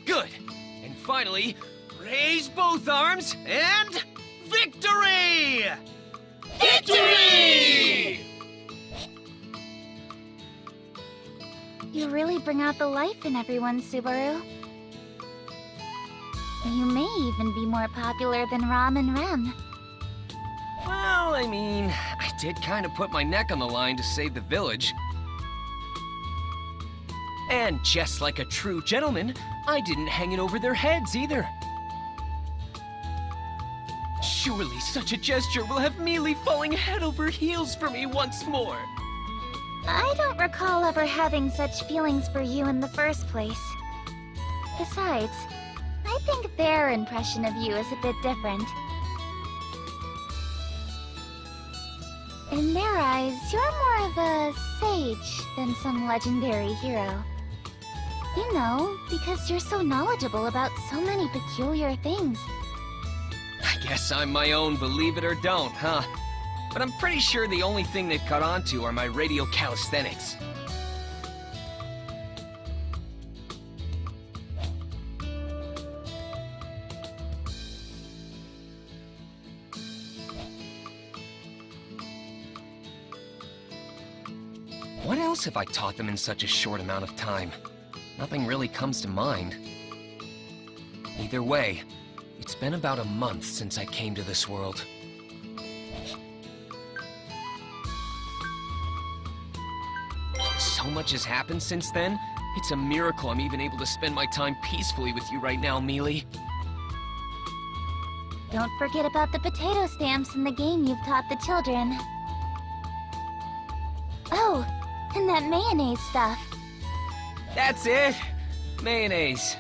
Good. And finally, raise both arms and victory! Victory! You really bring out the life in everyone, Subaru. You may even be more popular than Rom and Rem. Well, I mean, I did kind of put my neck on the line to save the village. And just like a true gentleman, I didn't hang it over their heads either. Surely such a gesture will have Mealy falling head over heels for me once more. I don't recall ever having such feelings for you in the first place. Besides, I think their impression of you is a bit different. In their eyes, you're more of a sage than some legendary hero. You know, because you're so knowledgeable about so many peculiar things. I guess I'm my own believe it or don't, huh? But I'm pretty sure the only thing they've caught on to are my radial calisthenics. What else have I taught them in such a short amount of time? Nothing really comes to mind. Either way, it's been about a month since I came to this world. So much has happened since then, it's a miracle I'm even able to spend my time peacefully with you right now, Mealy. Don't forget about the potato stamps in the game you've taught the children. Oh, and that mayonnaise stuff. That's it! Mayonnaise.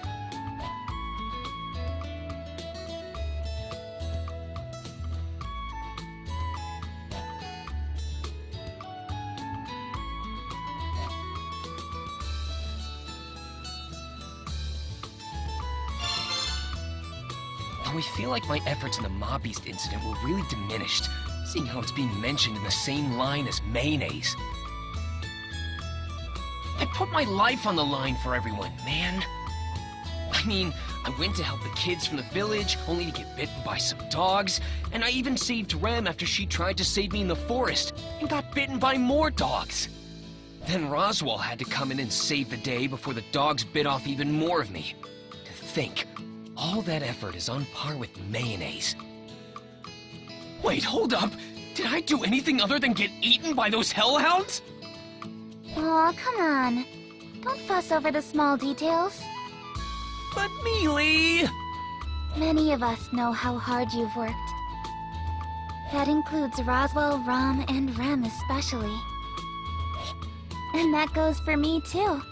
Though I feel like my efforts in the Mob Beast incident were really diminished, seeing how it's being mentioned in the same line as mayonnaise. I put my life on the line for everyone, man. I mean, I went to help the kids from the village, only to get bitten by some dogs, and I even saved Rem after she tried to save me in the forest, and got bitten by more dogs. Then Roswaal had to come in and save the day before the dogs bit off even more of me. To think, all that effort is on par with mayonnaise. Wait, hold up! Did I do anything other than get eaten by those hellhounds? Aw, come on. Don't fuss over the small details. But Mealy! Many of us know how hard you've worked. That includes Roswaal, Rom, and Rem especially. And that goes for me too.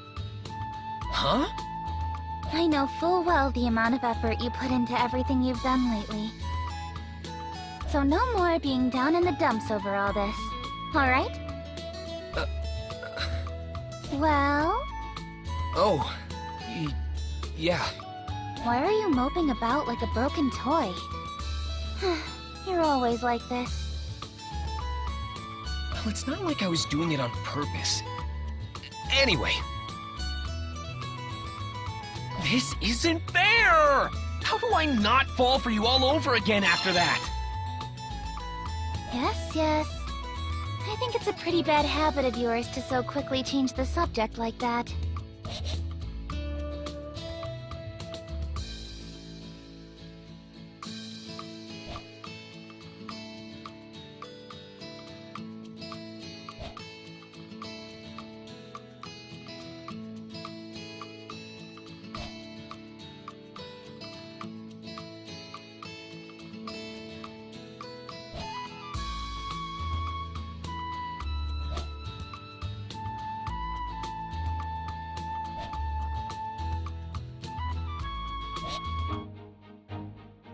Huh? I know full well the amount of effort you put into everything you've done lately. So no more being down in the dumps over all this, alright? Well? Oh, yeah. Why are you moping about like a broken toy? You're always like this. Well, it's not like I was doing it on purpose. Anyway. This isn't fair! How do I not fall for you all over again after that? Yes. I think it's a pretty bad habit of yours to so quickly change the subject like that.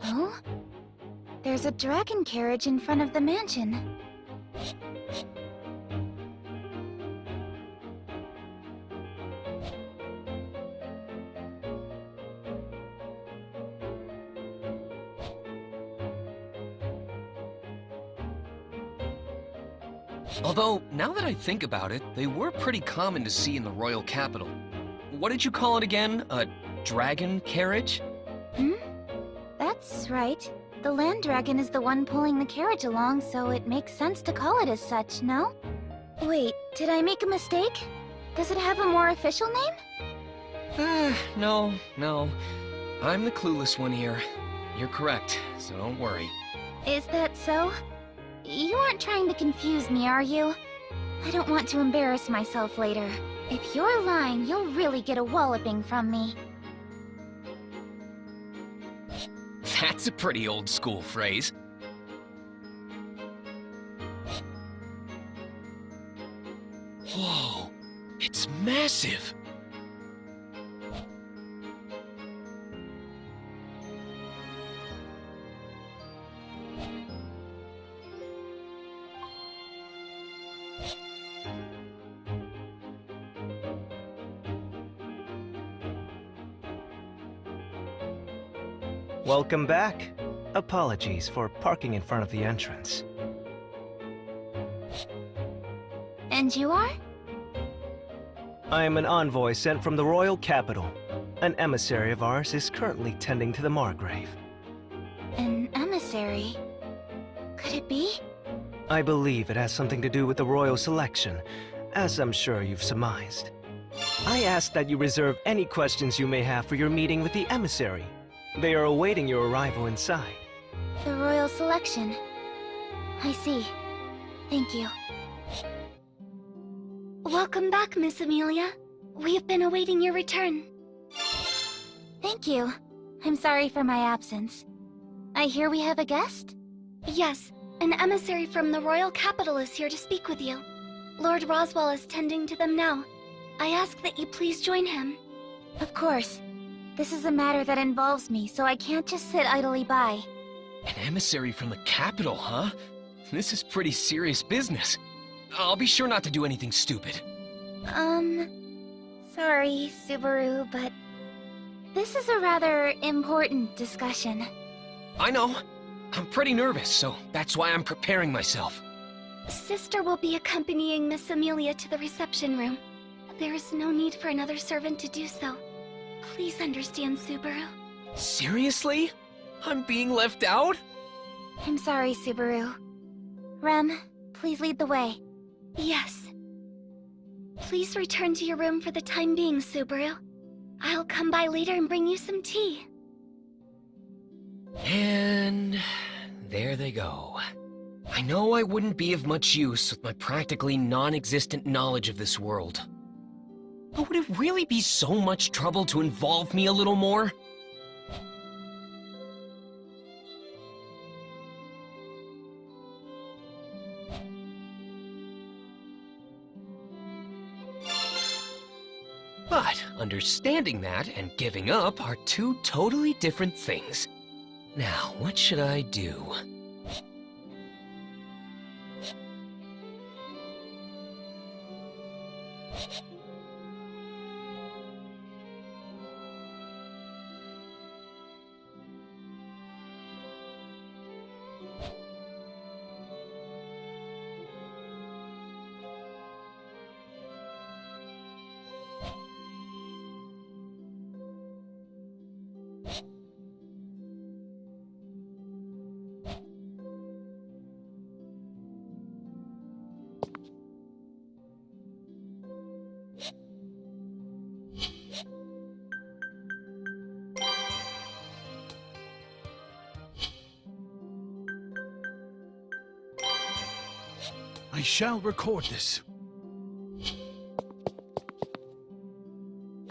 Oh? There's a dragon carriage in front of the mansion. Although, now that I think about it, they were pretty common to see in the royal capital. What did you call it again? A dragon carriage? Hmm? That's right. The land dragon is the one pulling the carriage along, so it makes sense to call it as such, no? Wait, did I make a mistake? Does it have a more official name? No. I'm the clueless one here. You're correct, so don't worry. Is that so? You aren't trying to confuse me, are you? I don't want to embarrass myself later. If you're lying, you'll really get a walloping from me. That's a pretty old school phrase. Whoa, it's massive. Welcome back. Apologies for parking in front of the entrance. And you are? I am an envoy sent from the royal capital. An emissary of ours is currently tending to the Margrave. An emissary? Could it be? I believe it has something to do with the royal selection, as I'm sure you've surmised. I ask that you reserve any questions you may have for your meeting with the emissary. They are awaiting your arrival inside. The royal selection. I see. Thank you. Welcome back, Miss Amelia. We've been awaiting your return. Thank you. I'm sorry for my absence. I hear we have a guest? Yes, an emissary from the royal capital is here to speak with you. Lord Roswell is tending to them now. I ask that you please join him. Of course. This is a matter that involves me, so I can't just sit idly by. An emissary from the capital, huh? This is pretty serious business. I'll be sure not to do anything stupid. Sorry, Subaru, but this is a rather important discussion. I know. I'm pretty nervous, so that's why I'm preparing myself. Sister will be accompanying Miss Amelia to the reception room. There is no need for another servant to do so. Please understand, Subaru. Seriously? I'm being left out? I'm sorry, Subaru. Rem, please lead the way. Yes. Please return to your room for the time being, Subaru. I'll come by later and bring you some tea. And there they go. I know I wouldn't be of much use with my practically non-existent knowledge of this world. But would it really be so much trouble to involve me a little more? But understanding that and giving up are two totally different things. Now, what should I do? I shall record this.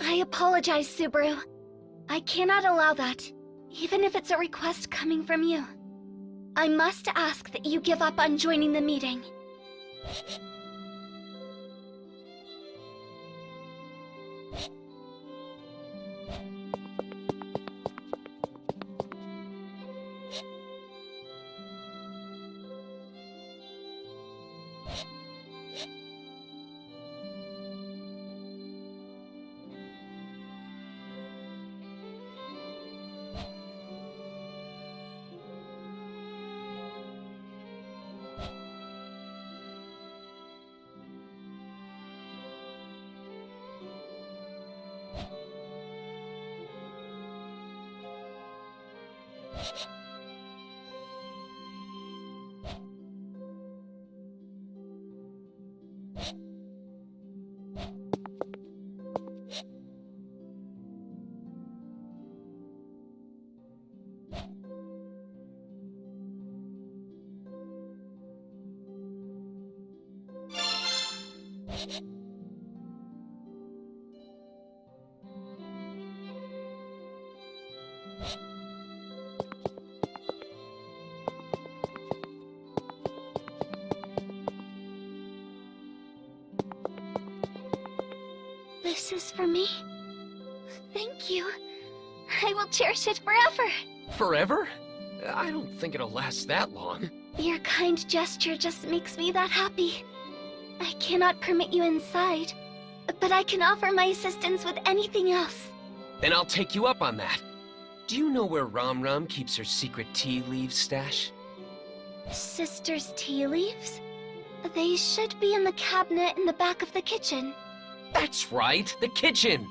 I apologize, Subaru. I cannot allow that, even if it's a request coming from you. I must ask that you give up on joining the meeting. This is for me? Thank you. I will cherish it forever. Forever? I don't think it'll last that long. Your kind gesture just makes me that happy. I cannot permit you inside, but I can offer my assistance with anything else. Then I'll take you up on that. Do you know where Ram Ram keeps her secret tea leaves stash? Sister's tea leaves? They should be in the cabinet in the back of the kitchen. That's right, the kitchen!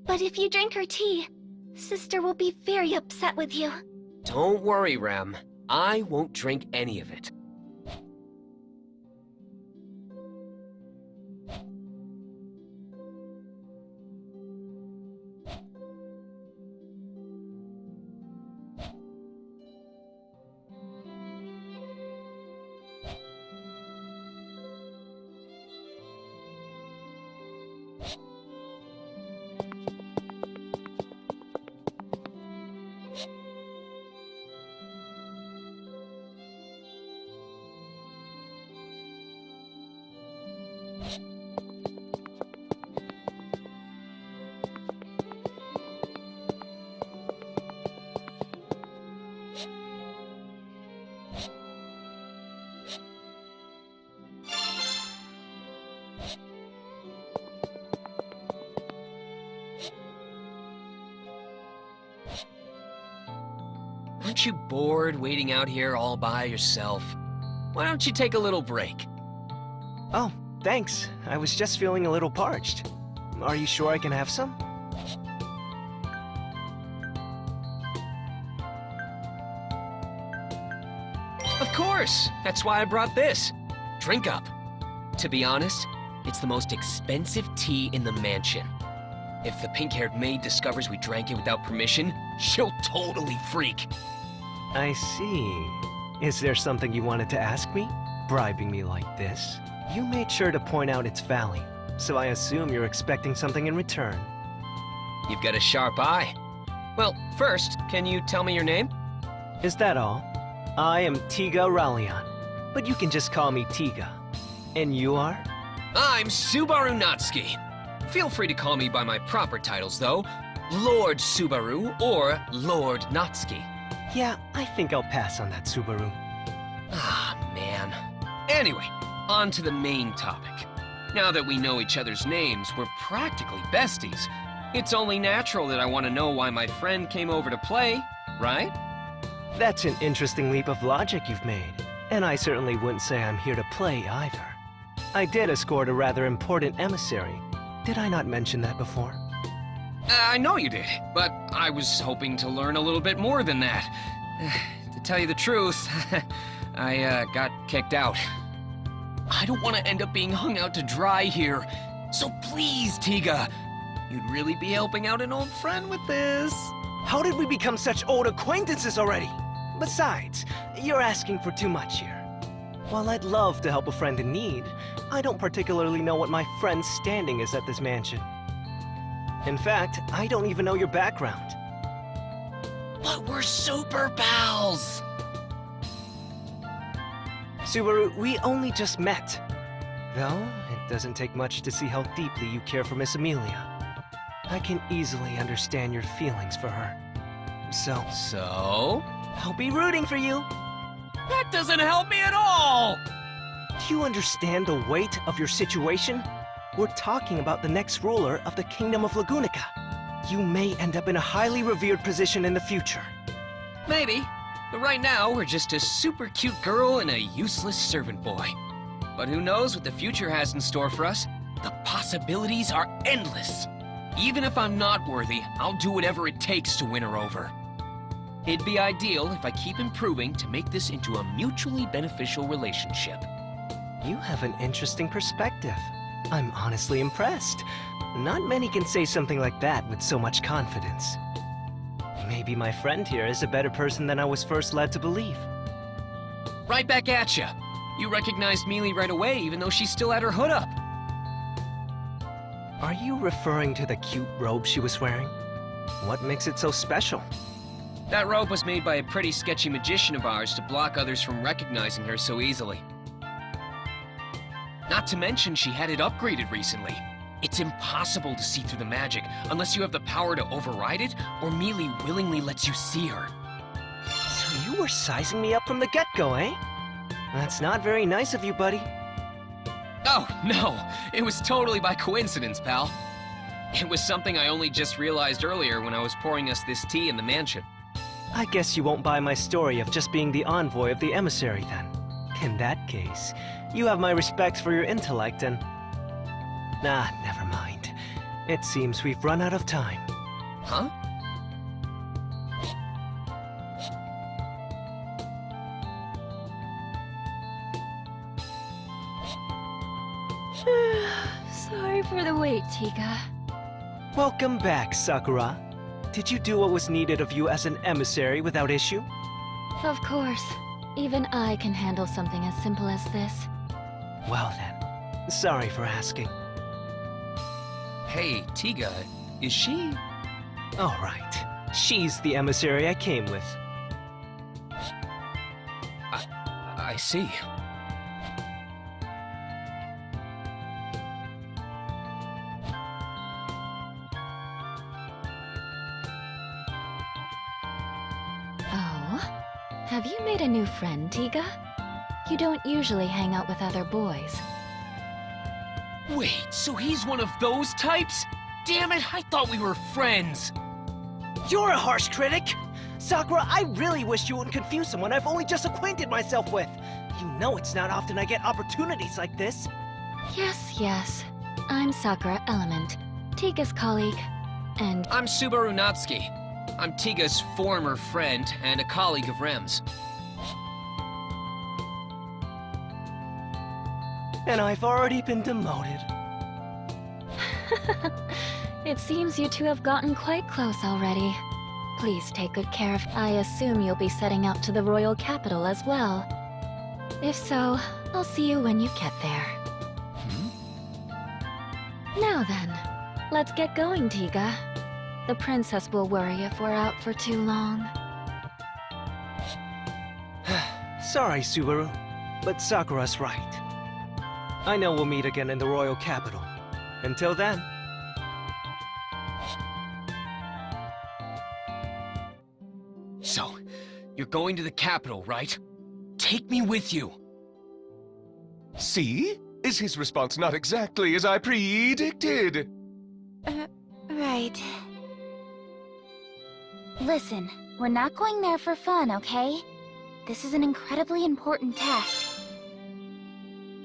But if you drink her tea, Sister will be very upset with you. Don't worry, Ram. I won't drink any of it. Aren't you bored waiting out here all by yourself? Why don't you take a little break? Oh, thanks. I was just feeling a little parched. Are you sure I can have some? Of course! That's why I brought this. Drink up. To be honest, it's the most expensive tea in the mansion. If the pink-haired maid discovers we drank it without permission, she'll totally freak. I see. Is there something you wanted to ask me? Bribing me like this? You made sure to point out its value, so I assume you're expecting something in return. You've got a sharp eye. Well, first, can you tell me your name? Is that all? I am Tiga Rallion, but you can just call me Tiga. And you are? I'm Subaru Natsuki. Feel free to call me by my proper titles, though. Lord Subaru or Lord Natsuki. Yeah, I think I'll pass on that, Subaru. Ah, man. Anyway, on to the main topic. Now that we know each other's names, we're practically besties. It's only natural that I want to know why my friend came over to play, right? That's an interesting leap of logic you've made, and I certainly wouldn't say I'm here to play either. I did escort a rather important emissary. Did I not mention that before? I know you did, but I was hoping to learn a little bit more than that. To tell you the truth, I got kicked out. I don't want to end up being hung out to dry here, so please, Tiga, you'd really be helping out an old friend with this. How did we become such old acquaintances already? Besides, you're asking for too much here. While I'd love to help a friend in need, I don't particularly know what my friend's standing is at this mansion. In fact, I don't even know your background. But we're super pals! Subaru, we only just met. Though, it doesn't take much to see how deeply you care for Miss Amelia. I can easily understand your feelings for her. So, I'll be rooting for you. That doesn't help me at all! Do you understand the weight of your situation? We're talking about the next ruler of the Kingdom of Lagunica. You may end up in a highly revered position in the future. Maybe. But right now, we're just a super cute girl and a useless servant boy. But who knows what the future has in store for us? The possibilities are endless. Even if I'm not worthy, I'll do whatever it takes to win her over. It'd be ideal if I keep improving to make this into a mutually beneficial relationship. You have an interesting perspective. I'm honestly impressed. Not many can say something like that with so much confidence. Maybe my friend here is a better person than I was first led to believe. Right back at ya. You recognized Mealy right away, even though she still had her hood up. Are you referring to the cute robe she was wearing? What makes it so special? That robe was made by a pretty sketchy magician of ours to block others from recognizing her so easily. Not to mention she had it upgraded recently. It's impossible to see through the magic unless you have the power to override it, or Mealy willingly lets you see her. So you were sizing me up from the get-go, eh? That's not very nice of you, buddy. Oh, no. It was totally by coincidence, pal. It was something I only just realized earlier when I was pouring us this tea in the mansion. I guess you won't buy my story of just being the envoy of the emissary, then. In that case, you have my respect for your intellect and... Nah, never mind. It seems we've run out of time. Huh? Sorry for the wait, Tiga. Welcome back, Sakura. Did you do what was needed of you as an emissary without issue? Of course. Even I can handle something as simple as this. Well then, sorry for asking. Hey, Tiga, is she... All right, she's the emissary I came with. I see. Oh? Have you made a new friend, Tiga? You don't usually hang out with other boys. Wait, so he's one of those types? Damn it, I thought we were friends. You're a harsh critic! Sakura, I really wish you wouldn't confuse someone I've only just acquainted myself with. You know it's not often I get opportunities like this. Yes. I'm Sakura Element, Tiga's colleague, and... I'm Subaru Natsuki. I'm Tiga's former friend and a colleague of Rem's. And I've already been demoted. It seems you two have gotten quite close already. Please take good care of... I assume you'll be setting out to the royal capital as well. If so, I'll see you when you get there. Now then, let's get going, Tiga. The princess will worry if we're out for too long. Sorry, Subaru, but Sakura's right. I know we'll meet again in the royal capital. Until then... So, you're going to the capital, right? Take me with you. See? Is his response not exactly as I predicted? Right. Listen, we're not going there for fun, okay? This is an incredibly important task.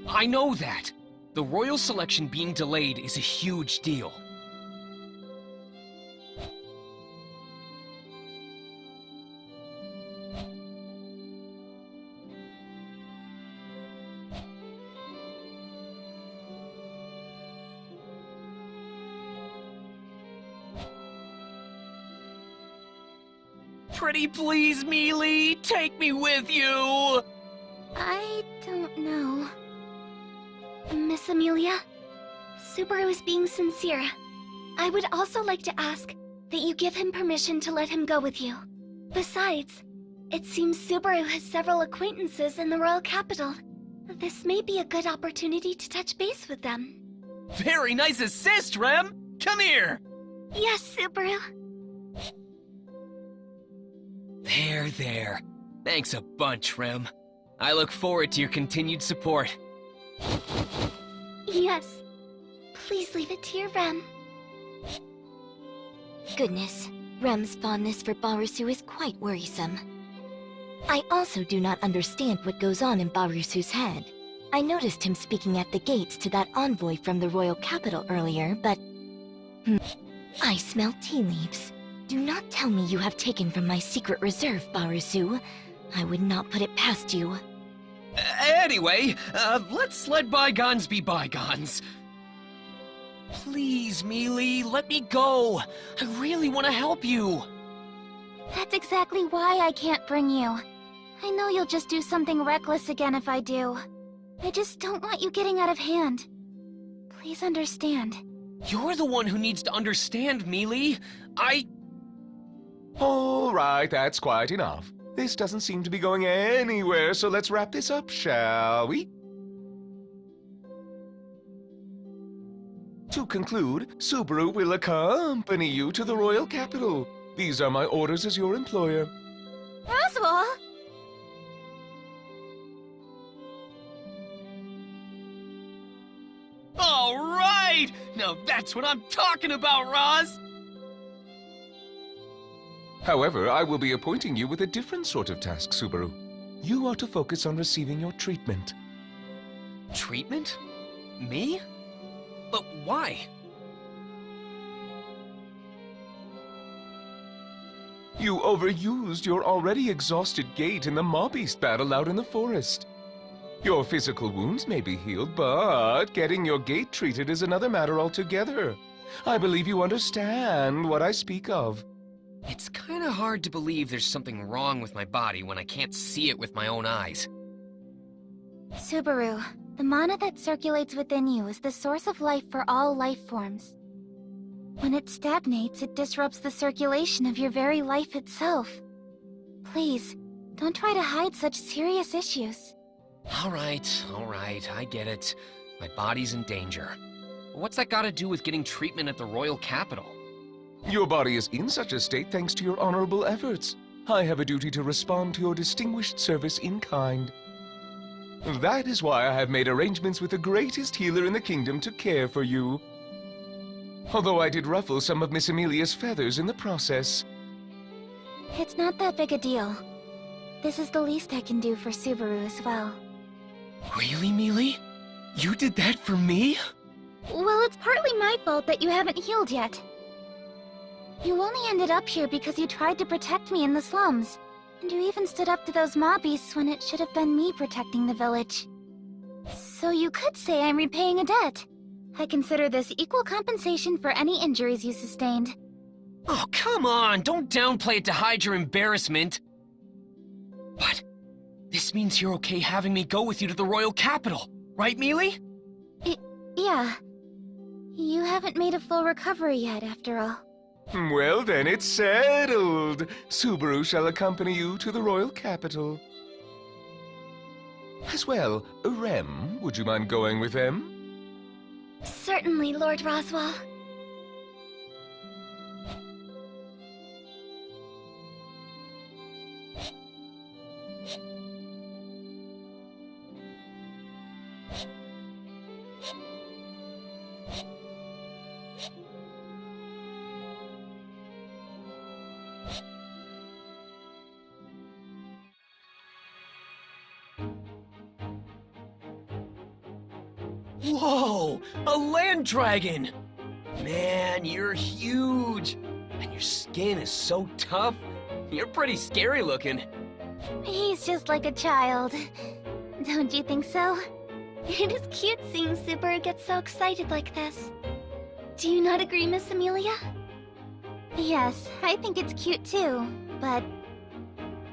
I know that. The royal selection being delayed is a huge deal. Pretty please, Mealy, take me with you! I don't know. Miss Amelia? Subaru is being sincere. I would also like to ask that you give him permission to let him go with you. Besides, it seems Subaru has several acquaintances in the royal capital. This may be a good opportunity to touch base with them. Very nice assist, Rem! Come here! Yes, Subaru. There. Thanks a bunch, Rem. I look forward to your continued support. Yes. Please leave it to your Rem. Goodness, Rem's fondness for Barusu is quite worrisome. I also do not understand what goes on in Barusu's head. I noticed him speaking at the gates to that envoy from the royal capital earlier, but... I smell tea leaves. Do not tell me you have taken from my secret reserve, Barusu. I would not put it past you. Anyway, let's let bygones be bygones. Please, Mealy, let me go. I really want to help you. That's exactly why I can't bring you. I know you'll just do something reckless again if I do. I just don't want you getting out of hand. Please understand. You're the one who needs to understand, Mealy. All right, that's quite enough. This doesn't seem to be going anywhere, so let's wrap this up, shall we? To conclude, Subaru will accompany you to the royal capital. These are my orders as your employer. Roswell! All right! Now that's what I'm talking about, Roz! However, I will be appointing you with a different sort of task, Subaru. You are to focus on receiving your treatment. Treatment? Me? But why? You overused your already exhausted gait in the mob beast battle out in the forest. Your physical wounds may be healed, but getting your gait treated is another matter altogether. I believe you understand what I speak of. It's kinda hard to believe there's something wrong with my body when I can't see it with my own eyes. Subaru, the mana that circulates within you is the source of life for all life forms. When it stagnates, it disrupts the circulation of your very life itself. Please, don't try to hide such serious issues. All right, I get it. My body's in danger. But what's that gotta do with getting treatment at the royal capital? Your body is in such a state thanks to your honorable efforts. I have a duty to respond to your distinguished service in kind. That is why I have made arrangements with the greatest healer in the kingdom to care for you. Although I did ruffle some of Miss Amelia's feathers in the process. It's not that big a deal. This is the least I can do for Subaru as well. Really, Mealy? You did that for me? Well, it's partly my fault that you haven't healed yet. You only ended up here because you tried to protect me in the slums. And you even stood up to those mob beasts when it should have been me protecting the village. So you could say I'm repaying a debt. I consider this equal compensation for any injuries you sustained. Oh, come on! Don't downplay it to hide your embarrassment! But this means you're okay having me go with you to the royal capital, right, Mealy? Yeah. You haven't made a full recovery yet, after all. Well then, it's settled. Subaru shall accompany you to the royal capital. As well, Rem, would you mind going with them? Certainly, Lord Roswell. Whoa! A land dragon! Man, you're huge! And your skin is so tough. You're pretty scary looking. He's just like a child. Don't you think so? It is cute seeing Subaru get so excited like this. Do you not agree, Miss Amelia? Yes, I think it's cute too, but...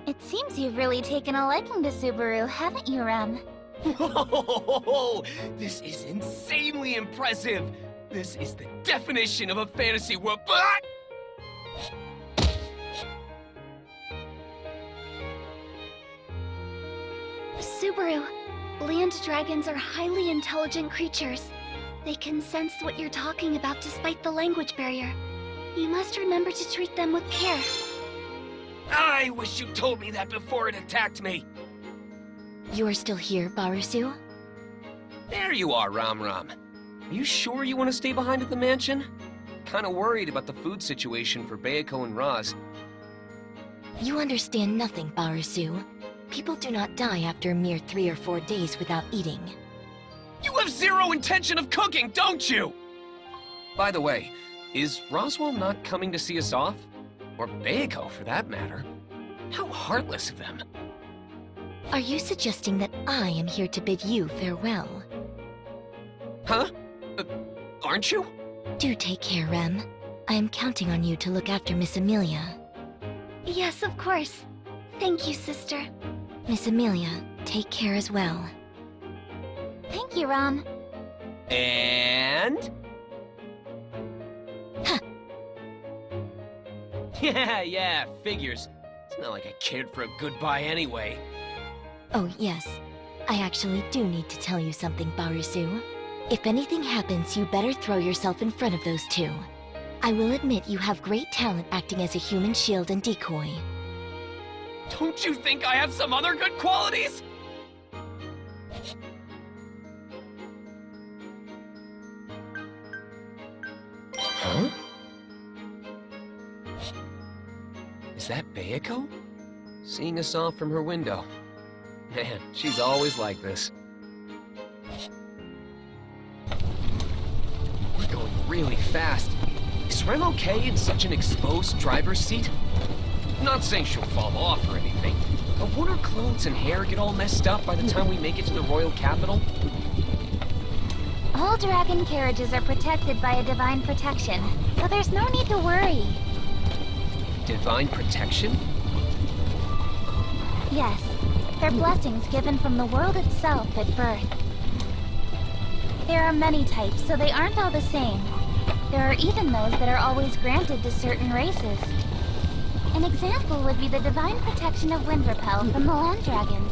It seems you've really taken a liking to Subaru, haven't you, Rem? Whoa! This is insanely impressive! This is the definition of a fantasy world. Subaru, land dragons are highly intelligent creatures. They can sense what you're talking about despite the language barrier. You must remember to treat them with care. I wish you told me that before it attacked me. You are still here, Barusu? There you are, Ram Ram. Are you sure you want to stay behind at the mansion? Kinda worried about the food situation for Bayako and Roz. You understand nothing, Barusu. People do not die after a mere 3 or 4 days without eating. You have zero intention of cooking, don't you? By the way, Is Roswell not coming to see us off? Or Baiko, for that matter? How heartless of them. Are you suggesting that I am here to bid you farewell? Huh? Aren't you? Do take care, Rem. I am counting on you to look after Miss Amelia. Yes, of course. Thank you, sister. Miss Amelia, take care as well. Thank you, Rom. And... Yeah, figures. It's not like I cared for a goodbye anyway. Oh, yes. I actually do need to tell you something, Barusu. If anything happens, you better throw yourself in front of those two. I will admit you have great talent acting as a human shield and decoy. Don't you think I have some other good qualities? Huh? Is that Baiko? Seeing us off from her window. Man, she's always like this. We're going really fast. Is Rem okay in such an exposed driver's seat? Not saying she'll fall off or anything, but won't her clothes and hair get all messed up by the time we make it to the royal capital? All dragon carriages are protected by a divine protection, so there's no need to worry. Divine protection? Yes, they're blessings given from the world itself at birth. There are many types, so they aren't all the same. There are even those that are always granted to certain races. An example would be the divine protection of wind repel from the land dragons.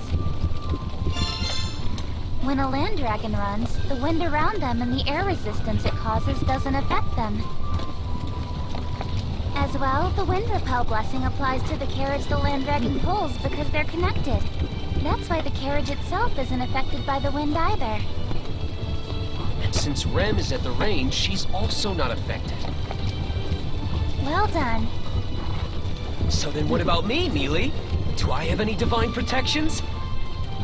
When a land dragon runs, the wind around them and the air resistance it causes doesn't affect them. As well, the wind repel blessing applies to the carriage the land dragon pulls because they're connected. That's why the carriage itself isn't affected by the wind either. And since Rem is at the range, she's also not affected. Well done. So then what about me, Mealy? Do I have any divine protections?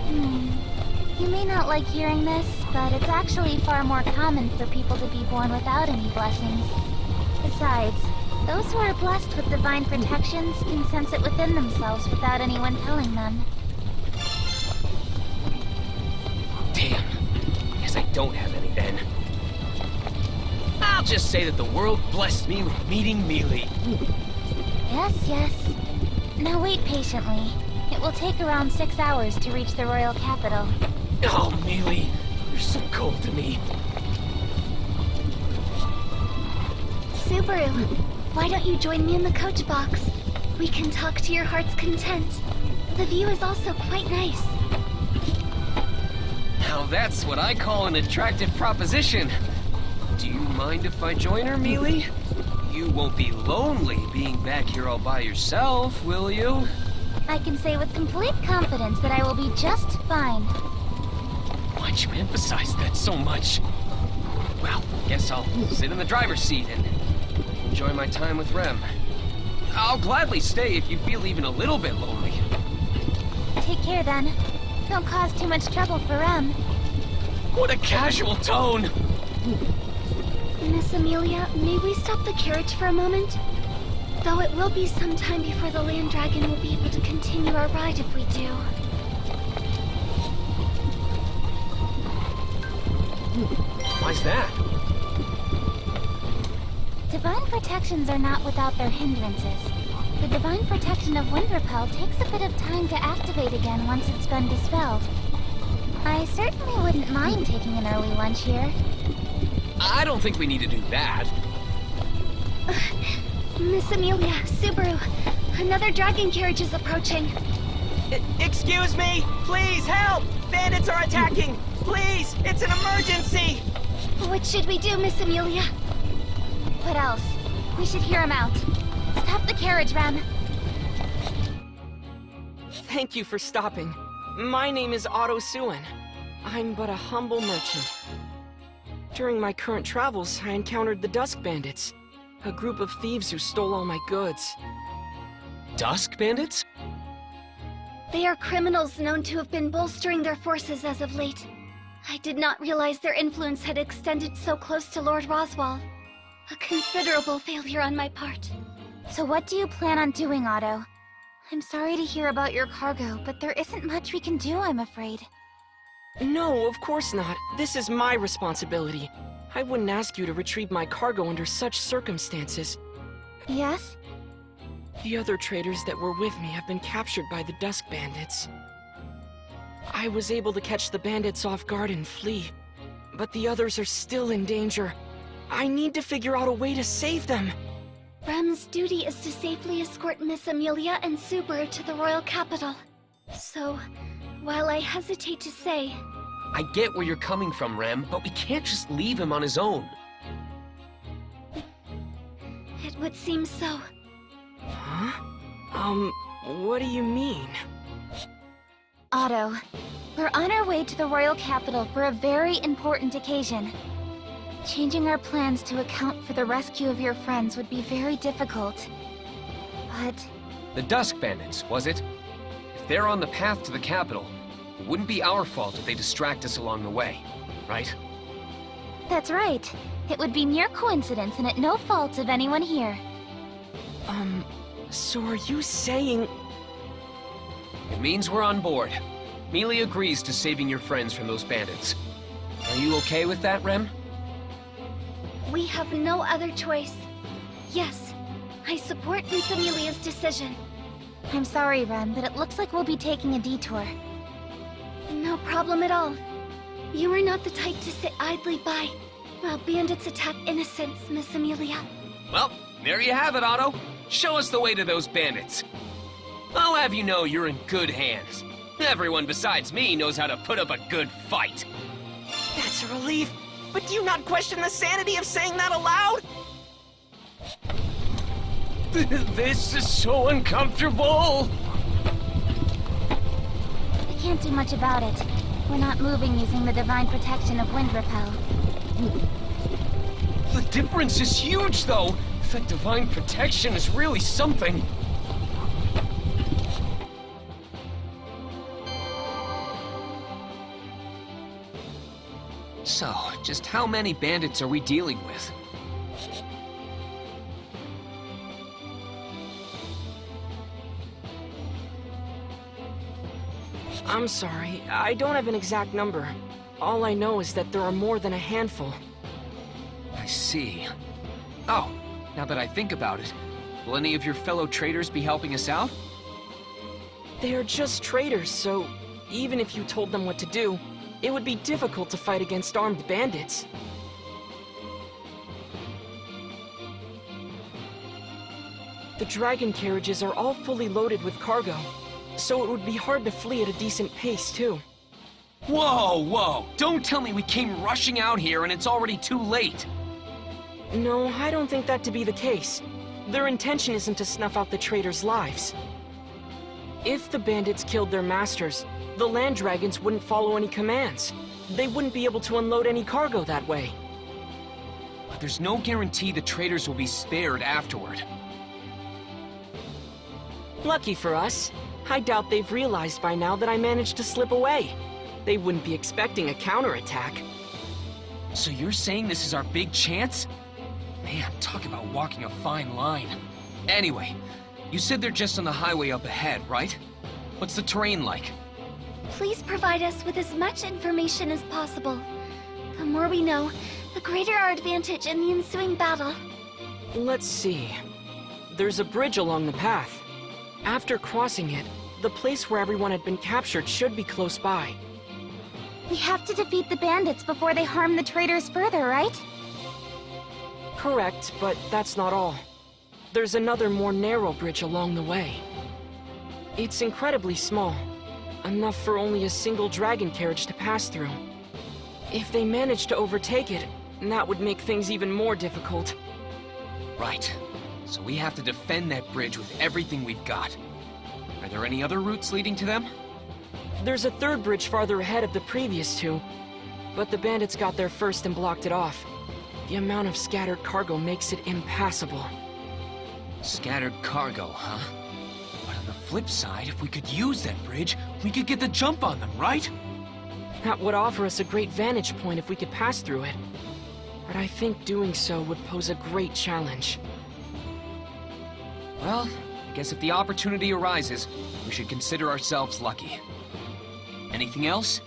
You may not like hearing this, but it's actually far more common for people to be born without any blessings. Besides, those who are blessed with divine protections can sense it within themselves without anyone telling them. Damn. Guess I don't have any then. I'll just say that the world blessed me with meeting Mealy. Yes. Now wait patiently. It will take around 6 hours to reach the royal capital. Oh, Mealy, you're so cold to me. Subaru, why don't you join me in the coach box? We can talk to your heart's content. The view is also quite nice. Now that's what I call an attractive proposition. Do you mind if I join her, Mealy? You won't be lonely being back here all by yourself, will you? I can say with complete confidence that I will be just fine. Why'd you emphasize that so much? Well, guess I'll sit in the driver's seat and enjoy my time with Rem. I'll gladly stay if you feel even a little bit lonely. Take care then. Don't cause too much trouble for Rem. What a casual tone! Miss Amelia, may we stop the carriage for a moment? Though it will be some time before the land dragon will be able to continue our ride if we do. Why's that? Divine protections are not without their hindrances. The divine protection of wind repel takes a bit of time to activate again once it's been dispelled. I certainly wouldn't mind taking an early lunch here. I don't think we need to do that. Miss Amelia, Subaru, another dragon carriage is approaching. Excuse me! Please, help! Bandits are attacking! Please, it's an emergency! What should we do, Miss Amelia? What else? We should hear him out. Stop the carriage, Rem. Thank you for stopping. My name is Otto Suen. I'm but a humble merchant. During my current travels, I encountered the Dusk Bandits, a group of thieves who stole all my goods. Dusk bandits? They are criminals known to have been bolstering their forces as of late. I did not realize their influence had extended so close to Lord Roswaal. A considerable failure on my part. So what do you plan on doing, Otto? I'm sorry to hear about your cargo, but there isn't much we can do, I'm afraid. No, of course not. This is my responsibility. I wouldn't ask you to retrieve my cargo under such circumstances. Yes? The other traders that were with me have been captured by the Dusk Bandits. I was able to catch the bandits off guard and flee, but the others are still in danger. I need to figure out a way to save them. Rem's duty is to safely escort Miss Amelia and Subaru to the royal capital. So, while I hesitate to say... I get where you're coming from, Rem, but we can't just leave him on his own. It would seem so. Huh? What do you mean? Otto, we're on our way to the royal capital for a very important occasion. Changing our plans to account for the rescue of your friends would be very difficult. But... The Dusk Bandits, was it? If they're on the path to the capital, it wouldn't be our fault if they distract us along the way, right? That's right. It would be mere coincidence and at no fault of anyone here. So are you saying... It means we're on board. Mealy agrees to saving your friends from those bandits. Are you okay with that, Rem? We have no other choice. Yes, I support Miss Amelia's decision. I'm sorry, Rem, but it looks like we'll be taking a detour. No problem at all. You are not the type to sit idly by while bandits attack innocents, Miss Amelia. Well, there you have it, Otto. Show us the way to those bandits. I'll have you know you're in good hands. Everyone besides me knows how to put up a good fight. That's a relief. But do you not question the sanity of saying that aloud? This is so uncomfortable! We can't do much about it. We're not moving using the divine protection of Wind Repel. The difference is huge, though! That divine protection is really something. So, just how many bandits are we dealing with? I'm sorry, I don't have an exact number. All I know is that there are more than a handful. I see. Oh, now that I think about it, will any of your fellow traders be helping us out? They are just traders, so even if you told them what to do, it would be difficult to fight against armed bandits. The dragon carriages are all fully loaded with cargo, so it would be hard to flee at a decent pace, too. Whoa, whoa! Don't tell me we came rushing out here and it's already too late! No, I don't think that to be the case. Their intention isn't to snuff out the traders' lives. If the bandits killed their masters, the land dragons wouldn't follow any commands. They wouldn't be able to unload any cargo that way. But there's no guarantee the traders will be spared afterward. Lucky for us, I doubt they've realized by now that I managed to slip away. They wouldn't be expecting a counterattack. So you're saying this is our big chance? Man, talk about walking a fine line. Anyway, you said they're just on the highway up ahead, right? What's the terrain like? Please provide us with as much information as possible. The more we know, the greater our advantage in the ensuing battle. Let's see. There's a bridge along the path. After crossing it, the place where everyone had been captured should be close by. We have to defeat the bandits before they harm the traders further, right? Correct, but that's not all. There's another more narrow bridge along the way. It's incredibly small, enough for only a single dragon carriage to pass through. If they manage to overtake it, that would make things even more difficult. Right. So we have to defend that bridge with everything we've got. Are there any other routes leading to them? There's a third bridge farther ahead of the previous two, but the bandits got there first and blocked it off. The amount of scattered cargo makes it impassable. Scattered cargo, huh? But on the flip side, if we could use that bridge, we could get the jump on them, right? That would offer us a great vantage point if we could pass through it. but I think doing so would pose a great challenge. Well, I guess if the opportunity arises, we should consider ourselves lucky. Anything else?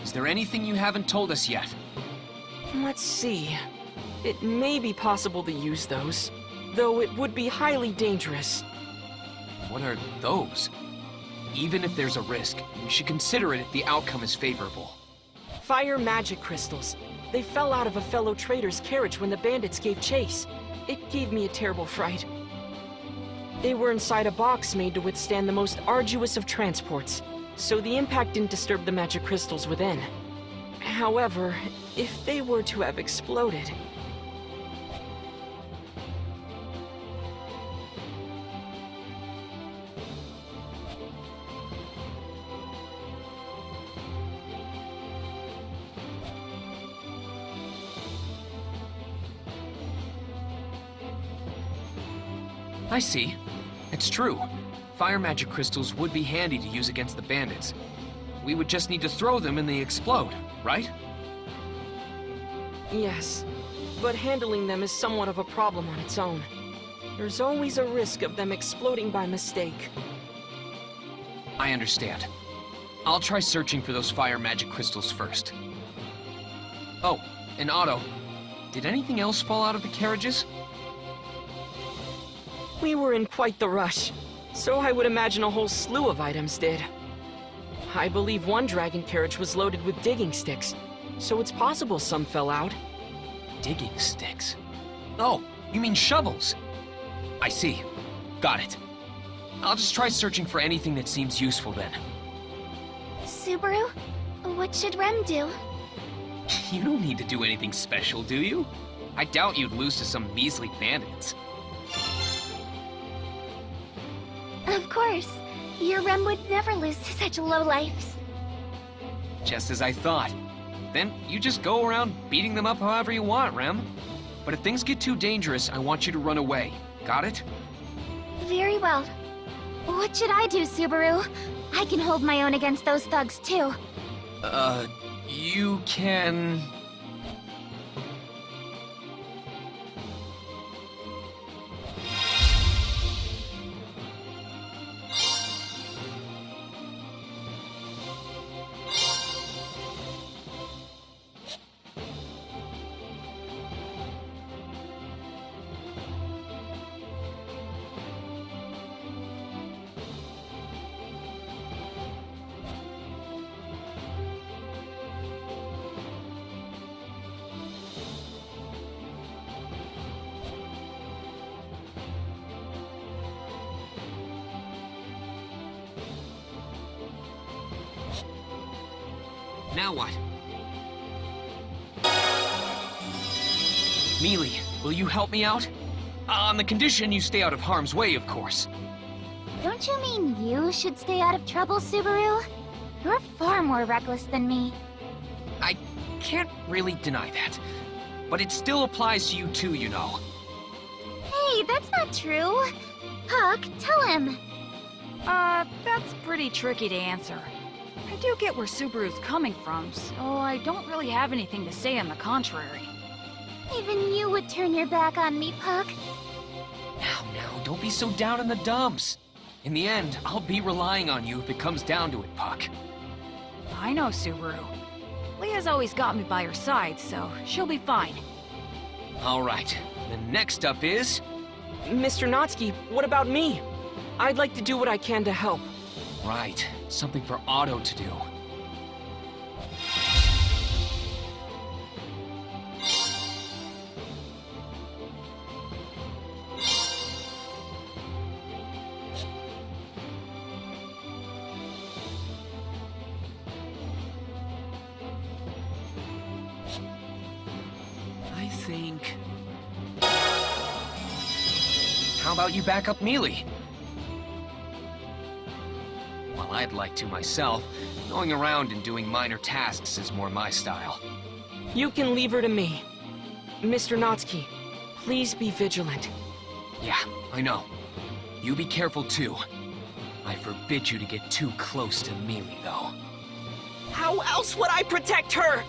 Is there anything you haven't told us yet? Let's see. It may be possible to use those, though it would be highly dangerous. What are those? Even if there's a risk, we should consider it if the outcome is favorable. Fire magic crystals. They fell out of a fellow trader's carriage when the bandits gave chase. It gave me a terrible fright. They were inside a box made to withstand the most arduous of transports, so the impact didn't disturb the magic crystals within. However, if they were to have exploded... I see. It's true. Fire magic crystals would be handy to use against the bandits. We would just need to throw them and they explode, right? Yes, but handling them is somewhat of a problem on its own. There's always a risk of them exploding by mistake. I understand. I'll try searching for those fire magic crystals first. Oh, and Otto, did anything else fall out of the carriages? We were in quite the rush, so I would imagine a whole slew of items did. I believe one dragon carriage was loaded with digging sticks, so it's possible some fell out. Digging sticks? Oh, you mean shovels? I see. Got it. I'll just try searching for anything that seems useful then. Subaru, what should Rem do? You don't need to do anything special, do you? I doubt you'd lose to some measly bandits. Of course. Your Rem would never lose to such lowlifes. Just as I thought. Then you just go around beating them up however you want, Rem. But if things get too dangerous, I want you to run away. Got it? Very well. What should I do, Subaru? I can hold my own against those thugs, too. You can... Now what? Mealy, will you help me out? On the condition you stay out of harm's way, of course. Don't you mean you should stay out of trouble, Subaru? You're far more reckless than me. I can't really deny that. But it still applies to you too, you know. Hey, that's not true. Puck, tell him. That's pretty tricky to answer. I do get where Subaru's coming from, so I don't really have anything to say on the contrary. Even you would turn your back on me, Puck. Now, don't be so down in the dumps. In the end, I'll be relying on you if it comes down to it, Puck. I know Subaru. Leah's always got me by her side, so she'll be fine. All right, then next up is... Mr. Natsuki, what about me? I'd like to do what I can to help. Right, something for Otto to do. I think... How about you back up Mealy? Well, I'd like to myself. Going around and doing minor tasks is more my style. You can leave her to me. Mr. Natsuki, please be vigilant. Yeah, I know. You be careful too. I forbid you to get too close to Mealy, though. How else would I protect her?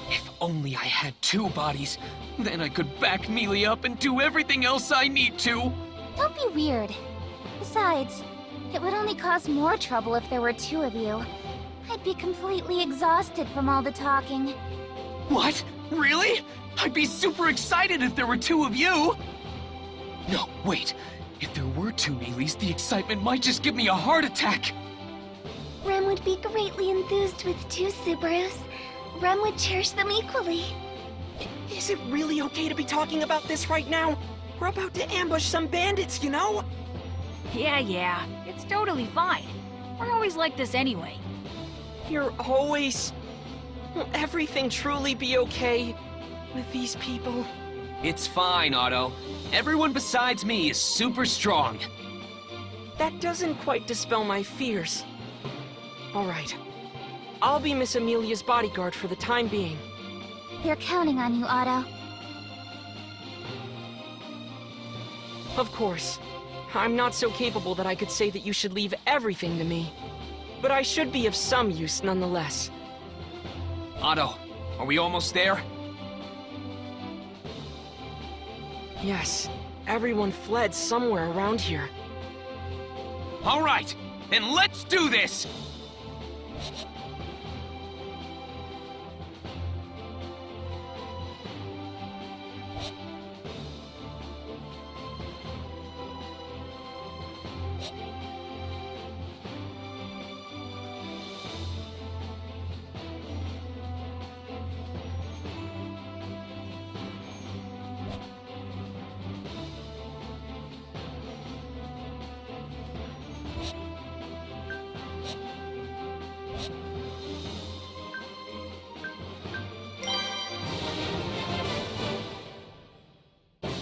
If only I had 2 bodies, then I could back Mealy up and do everything else I need to. Don't be weird. Besides, it would only cause more trouble if there were 2 of you. I'd be completely exhausted from all the talking. What? Really? I'd be super excited if there were 2 of you! No, wait. If there were 2 Mealys, the excitement might just give me a heart attack! Rem would be greatly enthused with 2 Subarus. Rem would cherish them equally. Is it really okay to be talking about this right now? We're about to ambush some bandits, you know? Yeah, it's totally fine. We're always like this anyway. You're always... Will everything truly be okay with these people? It's fine, Otto. Everyone besides me is super strong. That doesn't quite dispel my fears. Alright. I'll be Miss Amelia's bodyguard for the time being. We're counting on you, Otto. Of course. I'm not so capable that I could say that you should leave everything to me. But I should be of some use nonetheless. Otto, are we almost there? Yes, everyone fled somewhere around here. All right, then let's do this!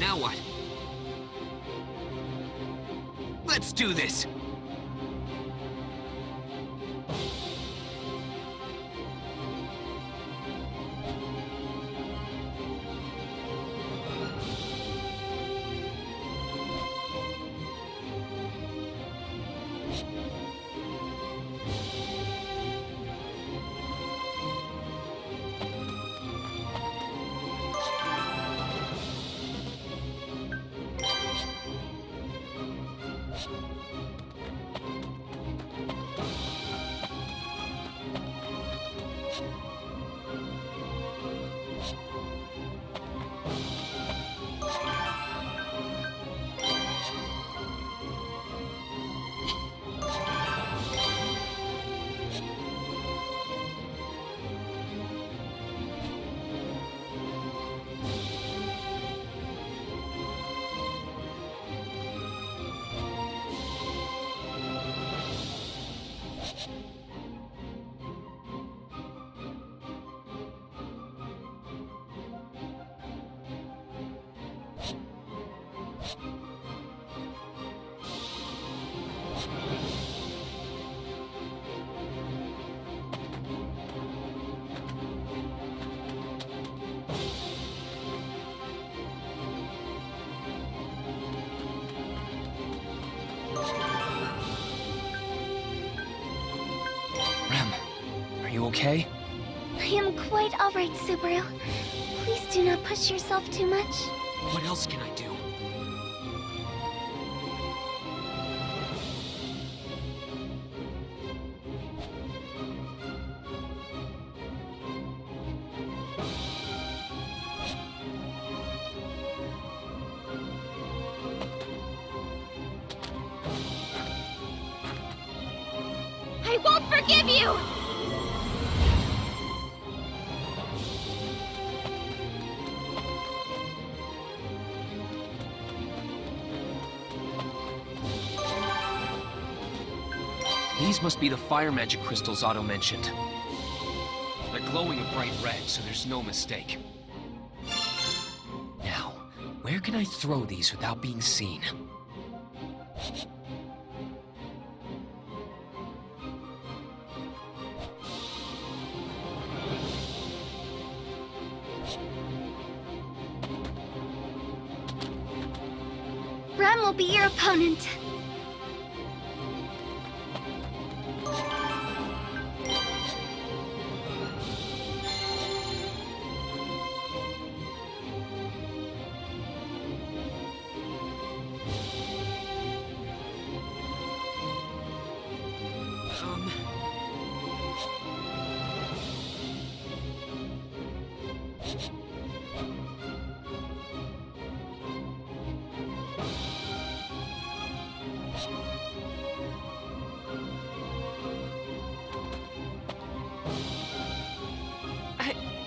Now what? Let's do this! You okay? I am quite alright, Subaru. Please do not push yourself too much. What else can I do? I won't forgive you! These must be the fire magic crystals Otto mentioned. They're glowing a bright red, so there's no mistake. Now, where can I throw these without being seen? Rem will be your opponent.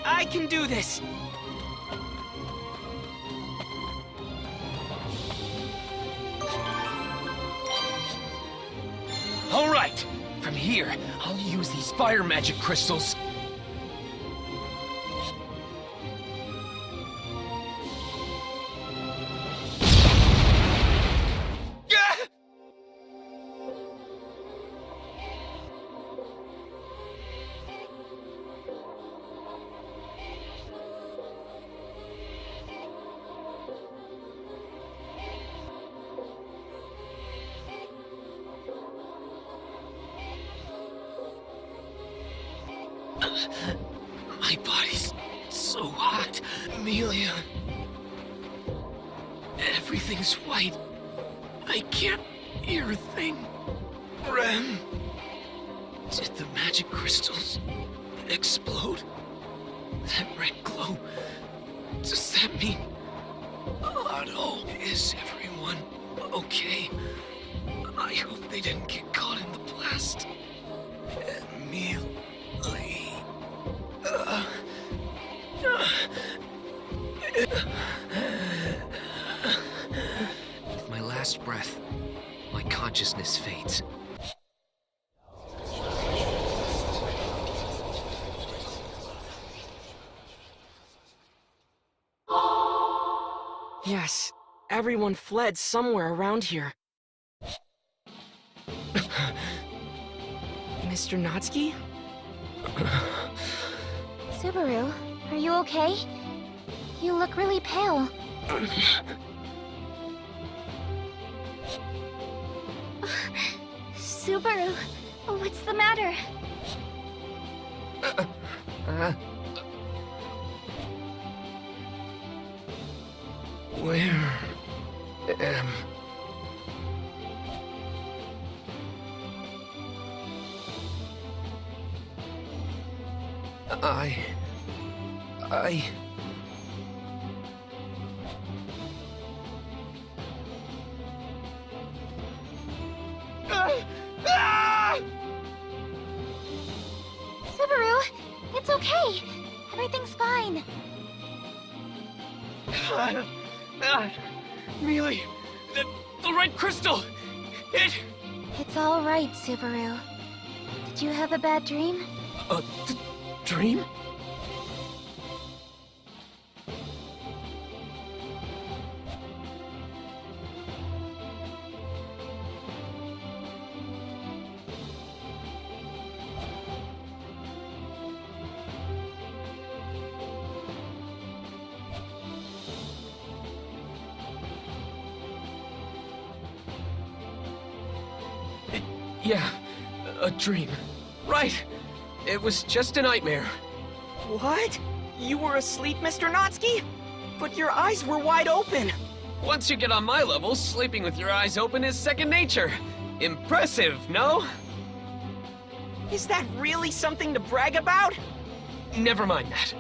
I can do this! All right, from here, I'll use these fire magic crystals. Ah! My body's so hot, Amelia. Everything's white. I can't hear a thing. Rem, did the magic crystals explode? That red glow, does that mean Otto? Is everyone okay? I hope they didn't get caught in the blast. Amelia. With my last breath, my consciousness fades. Yes, everyone fled somewhere around here. Mr. Natsuki? Subaru, are you okay? You look really pale. Subaru, what's the matter? Where am I... Subaru, it's okay. Everything's fine. Mealy, the red crystal! It's all right, Subaru. Did you have a bad dream? A dream? Yeah, a dream. Right. It was just a nightmare. What? You were asleep, Mr. Natsuki? But your eyes were wide open. Once you get on my level, sleeping with your eyes open is second nature. Impressive, no? Is that really something to brag about? Never mind that.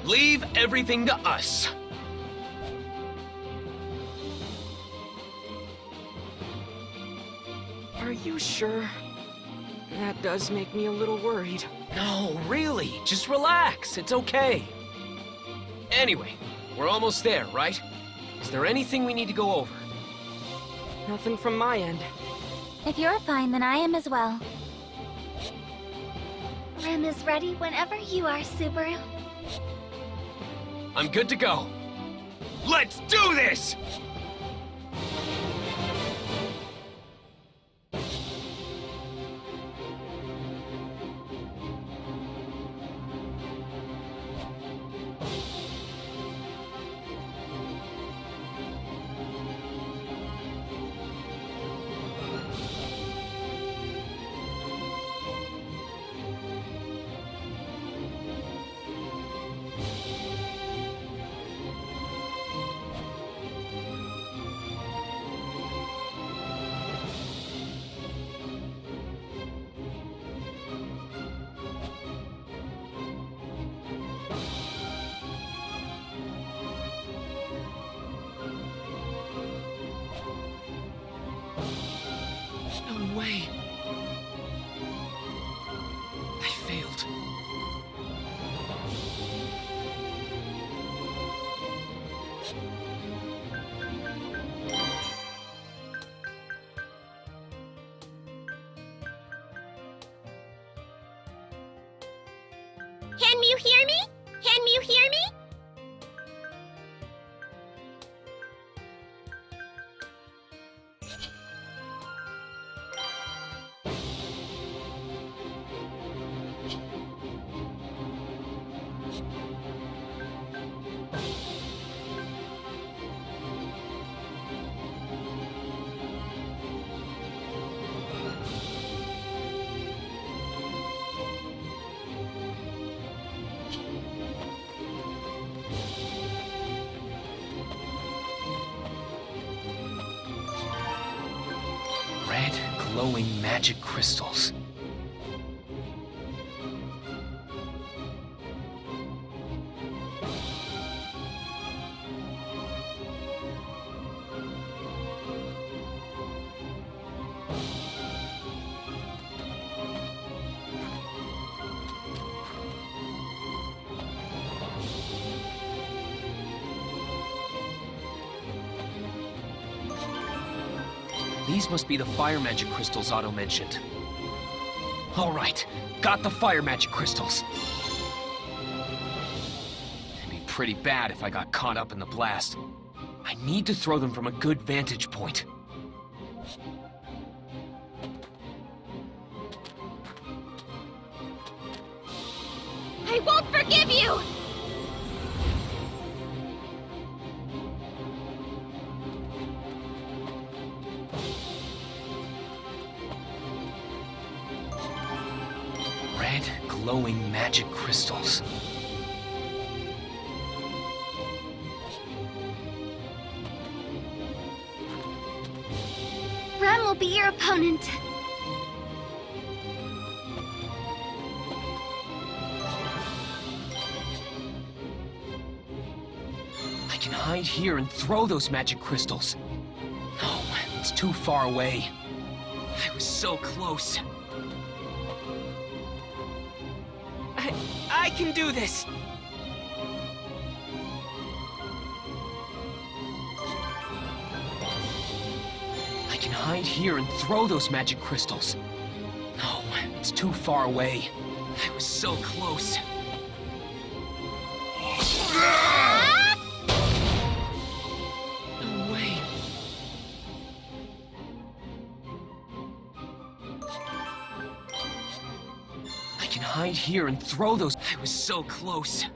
Leave everything to us. Are you sure? That does make me a little worried. No, really, just relax. It's okay. Anyway, we're almost there, right? Is there anything we need to go over? Nothing from my end. If you're fine, then I am as well. Rem is ready whenever you are, Subaru. I'm good to go. Let's do this! way. I failed. Can you hear me? Can you hear me? Red, glowing magic crystals. These must be the fire magic crystals Otto mentioned. All right, got the fire magic crystals. It'd be pretty bad if I got caught up in the blast. I need to throw them from a good vantage point. I won't forgive you! Red, glowing magic crystals. Rem will be your opponent. I can hide here and throw those magic crystals. No, it's too far away. I was so close. I can do this! I can hide here and throw those magic crystals. No, it's too far away. I was so close. No way. I can hide here and throw those. I was so close.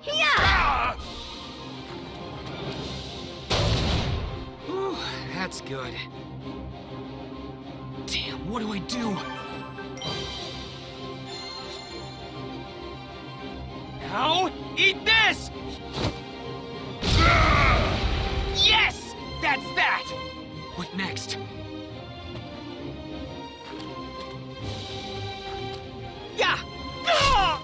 Yeah! Whew, that's good. Damn, what do I do? Now, eat this! Yes! That's that! What next? Yeah! Ah!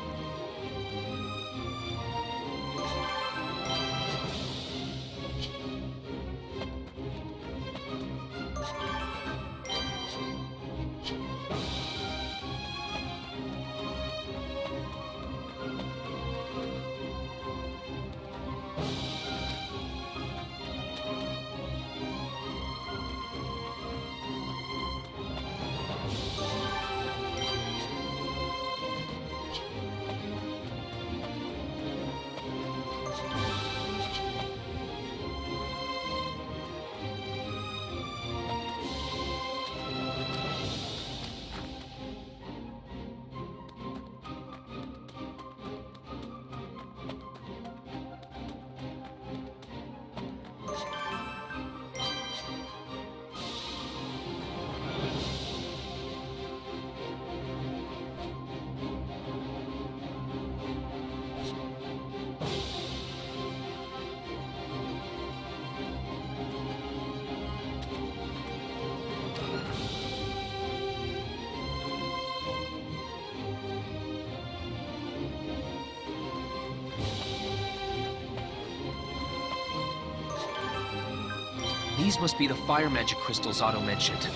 These must be the fire magic crystals Otto mentioned.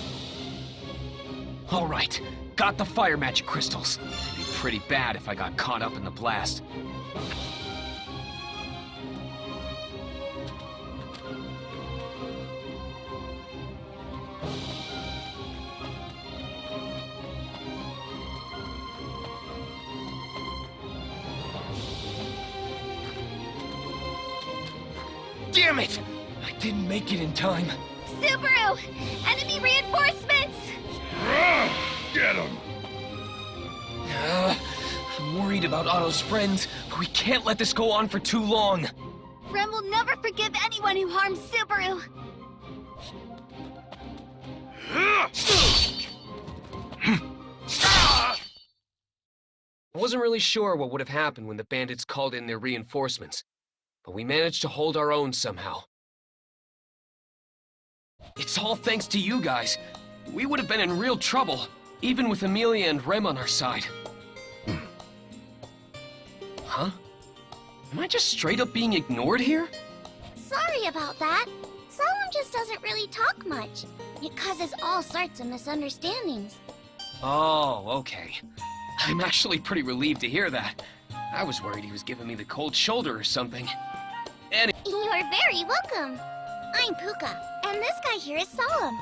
All right, got the fire magic crystals. It'd be pretty bad if I got caught up in the blast. Damn it! I didn't make it in time. Subaru! Enemy reinforcements! Get him! I'm worried about Otto's friends, but we can't let this go on for too long. Rem will never forgive anyone who harms Subaru. I wasn't really sure what would have happened when the bandits called in their reinforcements, but we managed to hold our own somehow. It's all thanks to you guys. We would have been in real trouble, even with Amelia and Rem on our side. Huh? Am I just straight up being ignored here? Sorry about that. Solemn just doesn't really talk much. It causes all sorts of misunderstandings. Oh, okay. I'm actually pretty relieved to hear that. I was worried he was giving me the cold shoulder or something. You're very welcome. I'm Puka, and this guy here is Solemn.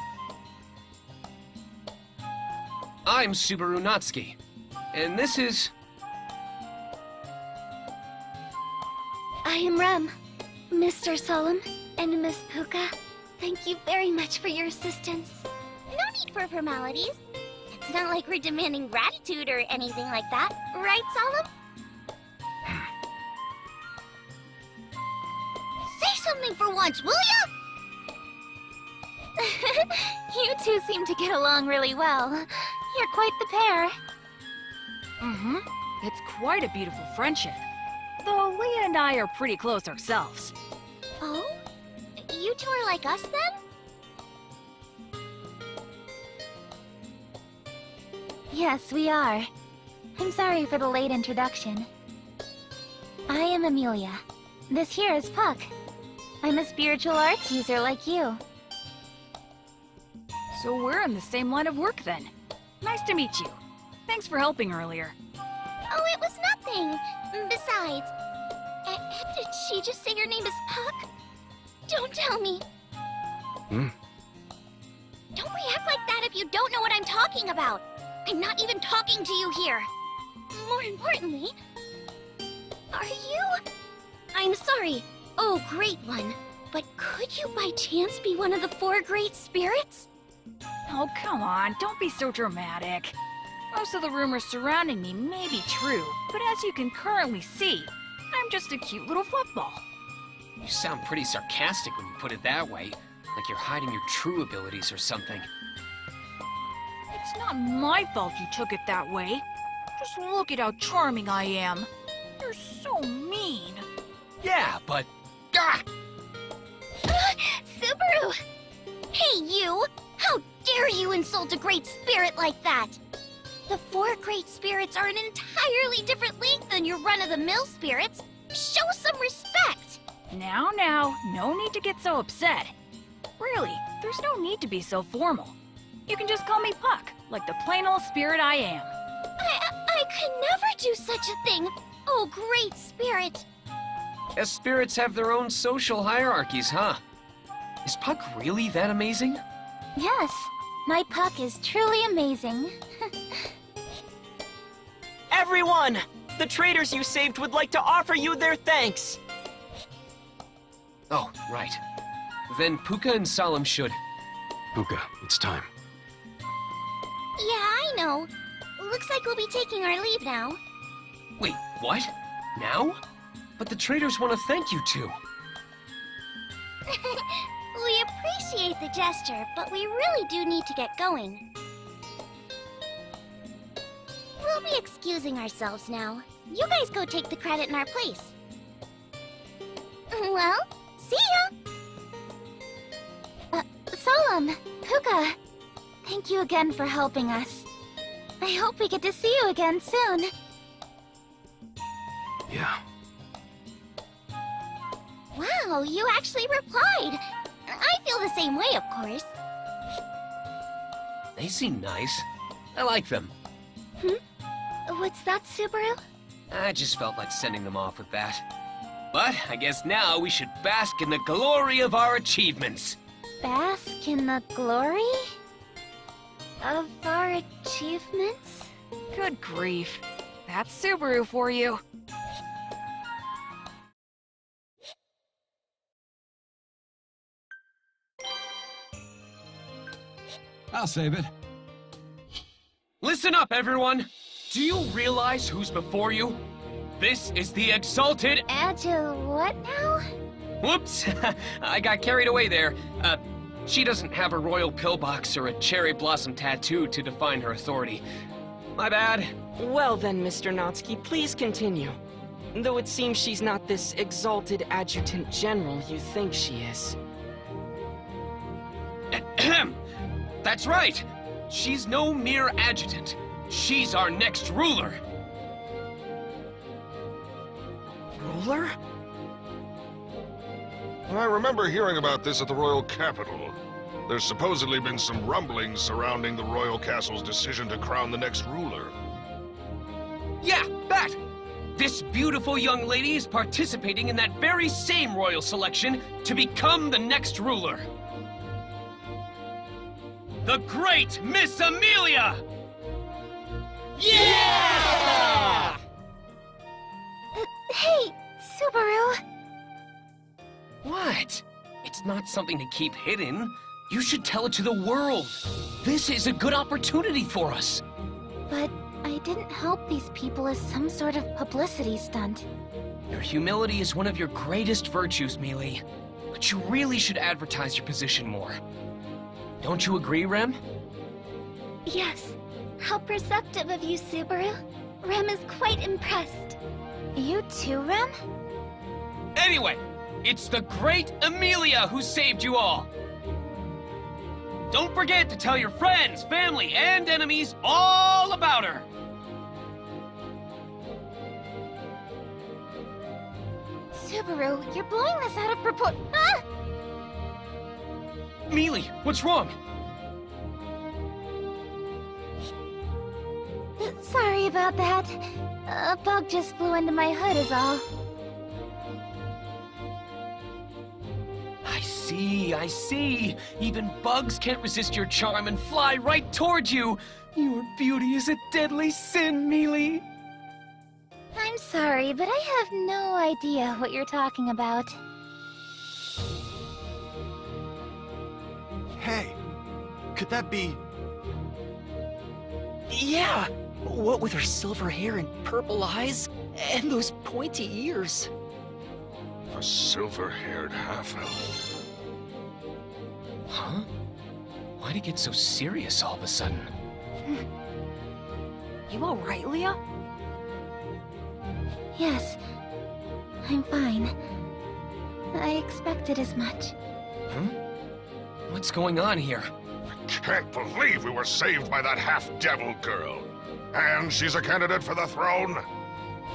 I'm Subaru Natsuki, and this is... I am Rem. Mr. Solemn and Miss Puka, thank you very much for your assistance. No need for formalities. It's not like we're demanding gratitude or anything like that, right, Solemn? Say something for once, will ya? You two seem to get along really well. You're quite the pair. Mm-hmm. It's quite a beautiful friendship. Though Leah and I are pretty close ourselves. Oh? You two are like us, then? Yes, we are. I'm sorry for the late introduction. I am Amelia. This here is Puck. I'm a spiritual arts user like you. So we're in the same line of work then. Nice to meet you. Thanks for helping earlier. Oh, it was nothing. Besides, did she just say your name is Puck? Don't tell me. Don't react like that if you don't know what I'm talking about. I'm not even talking to you here. More importantly, are you... I'm sorry. Oh, great one. But could you by chance be one of the 4 great spirits? Oh, come on, don't be so dramatic. Most of the rumors surrounding me may be true, but as you can currently see, I'm just a cute little football. You sound pretty sarcastic when you put it that way, like you're hiding your true abilities or something. It's not my fault you took it that way. Just look at how charming I am. You're so mean. Yeah, but... Ah! Subaru! Hey, you! How dare you insult a great spirit like that? The 4 great spirits are an entirely different league than your run-of-the-mill spirits. Show some respect! Now, no need to get so upset. Really, there's no need to be so formal. You can just call me Puck, like the plain old spirit I am. I could never do such a thing! Oh, great spirit! As spirits have their own social hierarchies, huh? Is Puck really that amazing? Yes, my Puck is truly amazing. Everyone! The traders you saved would like to offer you their thanks! Oh, right. Then Puka and Solemn should... Puka, it's time. Yeah, I know. Looks like we'll be taking our leave now. Wait, what? Now? But the traders want to thank you two. We appreciate the gesture, but we really do need to get going. We'll be excusing ourselves now. You guys go take the credit in our place. Well, see ya! Solemn, Puka, thank you again for helping us. I hope we get to see you again soon. Yeah. Wow, you actually replied. I feel the same way, of course. They seem nice. I like them. What's that, Subaru? I just felt like sending them off with that. But I guess now we should bask in the glory of our achievements. Bask in the glory of our achievements? Good grief. That's Subaru for you. I'll save it. Listen up, everyone! Do you realize who's before you? This is the Exalted... What now? Whoops! I got carried away there. She doesn't have a royal pillbox or a cherry blossom tattoo to define her authority. My bad. Well then, Mr. Natsuki, please continue. Though it seems she's not this exalted adjutant general you think she is. Ahem. That's right! She's no mere adjutant. She's our next ruler. Ruler? I remember hearing about this at the royal capital. There's supposedly been some rumblings surrounding the royal castle's decision to crown the next ruler. Yeah, that! This beautiful young lady is participating in that very same royal selection to become the next ruler. The great Miss Amelia! Yeah! Hey, Subaru! What? It's not something to keep hidden. You should tell it to the world. This is a good opportunity for us. But I didn't help these people as some sort of publicity stunt. Your humility is one of your greatest virtues, Mealy. But you really should advertise your position more. Don't you agree, Rem? Yes. How perceptive of you, Subaru. Rem is quite impressed. You too, Rem? Anyway, it's the great Amelia who saved you all. Don't forget to tell your friends, family, and enemies all about her. Subaru, you're blowing this out of proportion. Ah! Mealy, what's wrong? Sorry about that. A bug just flew into my hood is all. I see. Even bugs can't resist your charm and fly right toward you. Your beauty is a deadly sin, Mealy. I'm sorry, but I have no idea what you're talking about. Hey, could that be... Yeah! What with her silver hair and purple eyes, and those pointy ears. A silver-haired half-elf. Huh? Why'd it get so serious all of a sudden? You alright, Leah? Yes, I'm fine. I expected as much. Huh? What's going on here? Can't believe we were saved by that half-devil girl. And she's a candidate for the throne?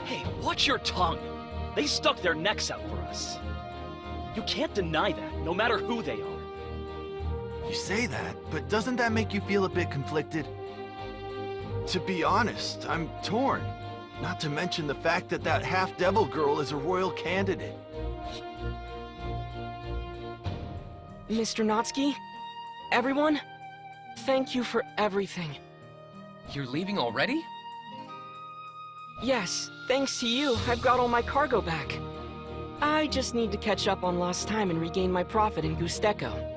Hey, watch your tongue. They stuck their necks out for us. You can't deny that, no matter who they are. You say that, but doesn't that make you feel a bit conflicted? To be honest, I'm torn. Not to mention the fact that that half-devil girl is a royal candidate. Mr. Natsuki, everyone, thank you for everything. You're leaving already? Yes, thanks to you, I've got all my cargo back. I just need to catch up on lost time and regain my profit in Gusteco.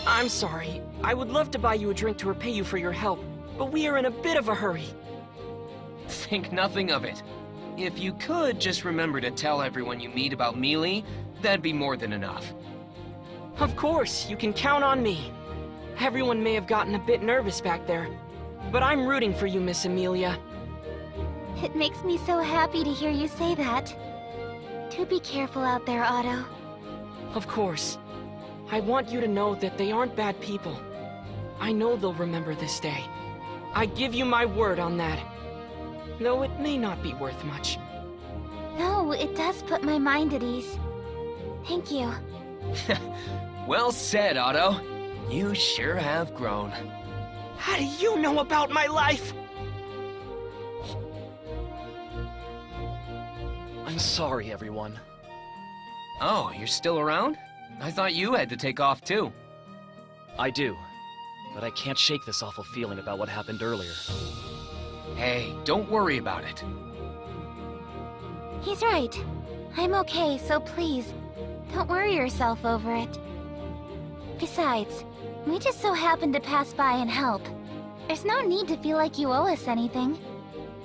I'm sorry, I would love to buy you a drink to repay you for your help, but we are in a bit of a hurry. Think nothing of it. If you could just remember to tell everyone you meet about Mealy, that'd be more than enough. Of course, you can count on me. Everyone may have gotten a bit nervous back there, but I'm rooting for you, Miss Amelia. It makes me so happy to hear you say that. Do be careful out there, Otto. Of course. I want you to know that they aren't bad people. I know they'll remember this day. I give you my word on that. Though it may not be worth much. No, it does put my mind at ease. Thank you. Well said, Otto. You sure have grown. How do you know about my life? I'm sorry, everyone. Oh, you're still around? I thought you had to take off too. I do. But I can't shake this awful feeling about what happened earlier. Hey, don't worry about it. He's right. I'm okay, so please, don't worry yourself over it. Besides, we just so happened to pass by and help. There's no need to feel like you owe us anything.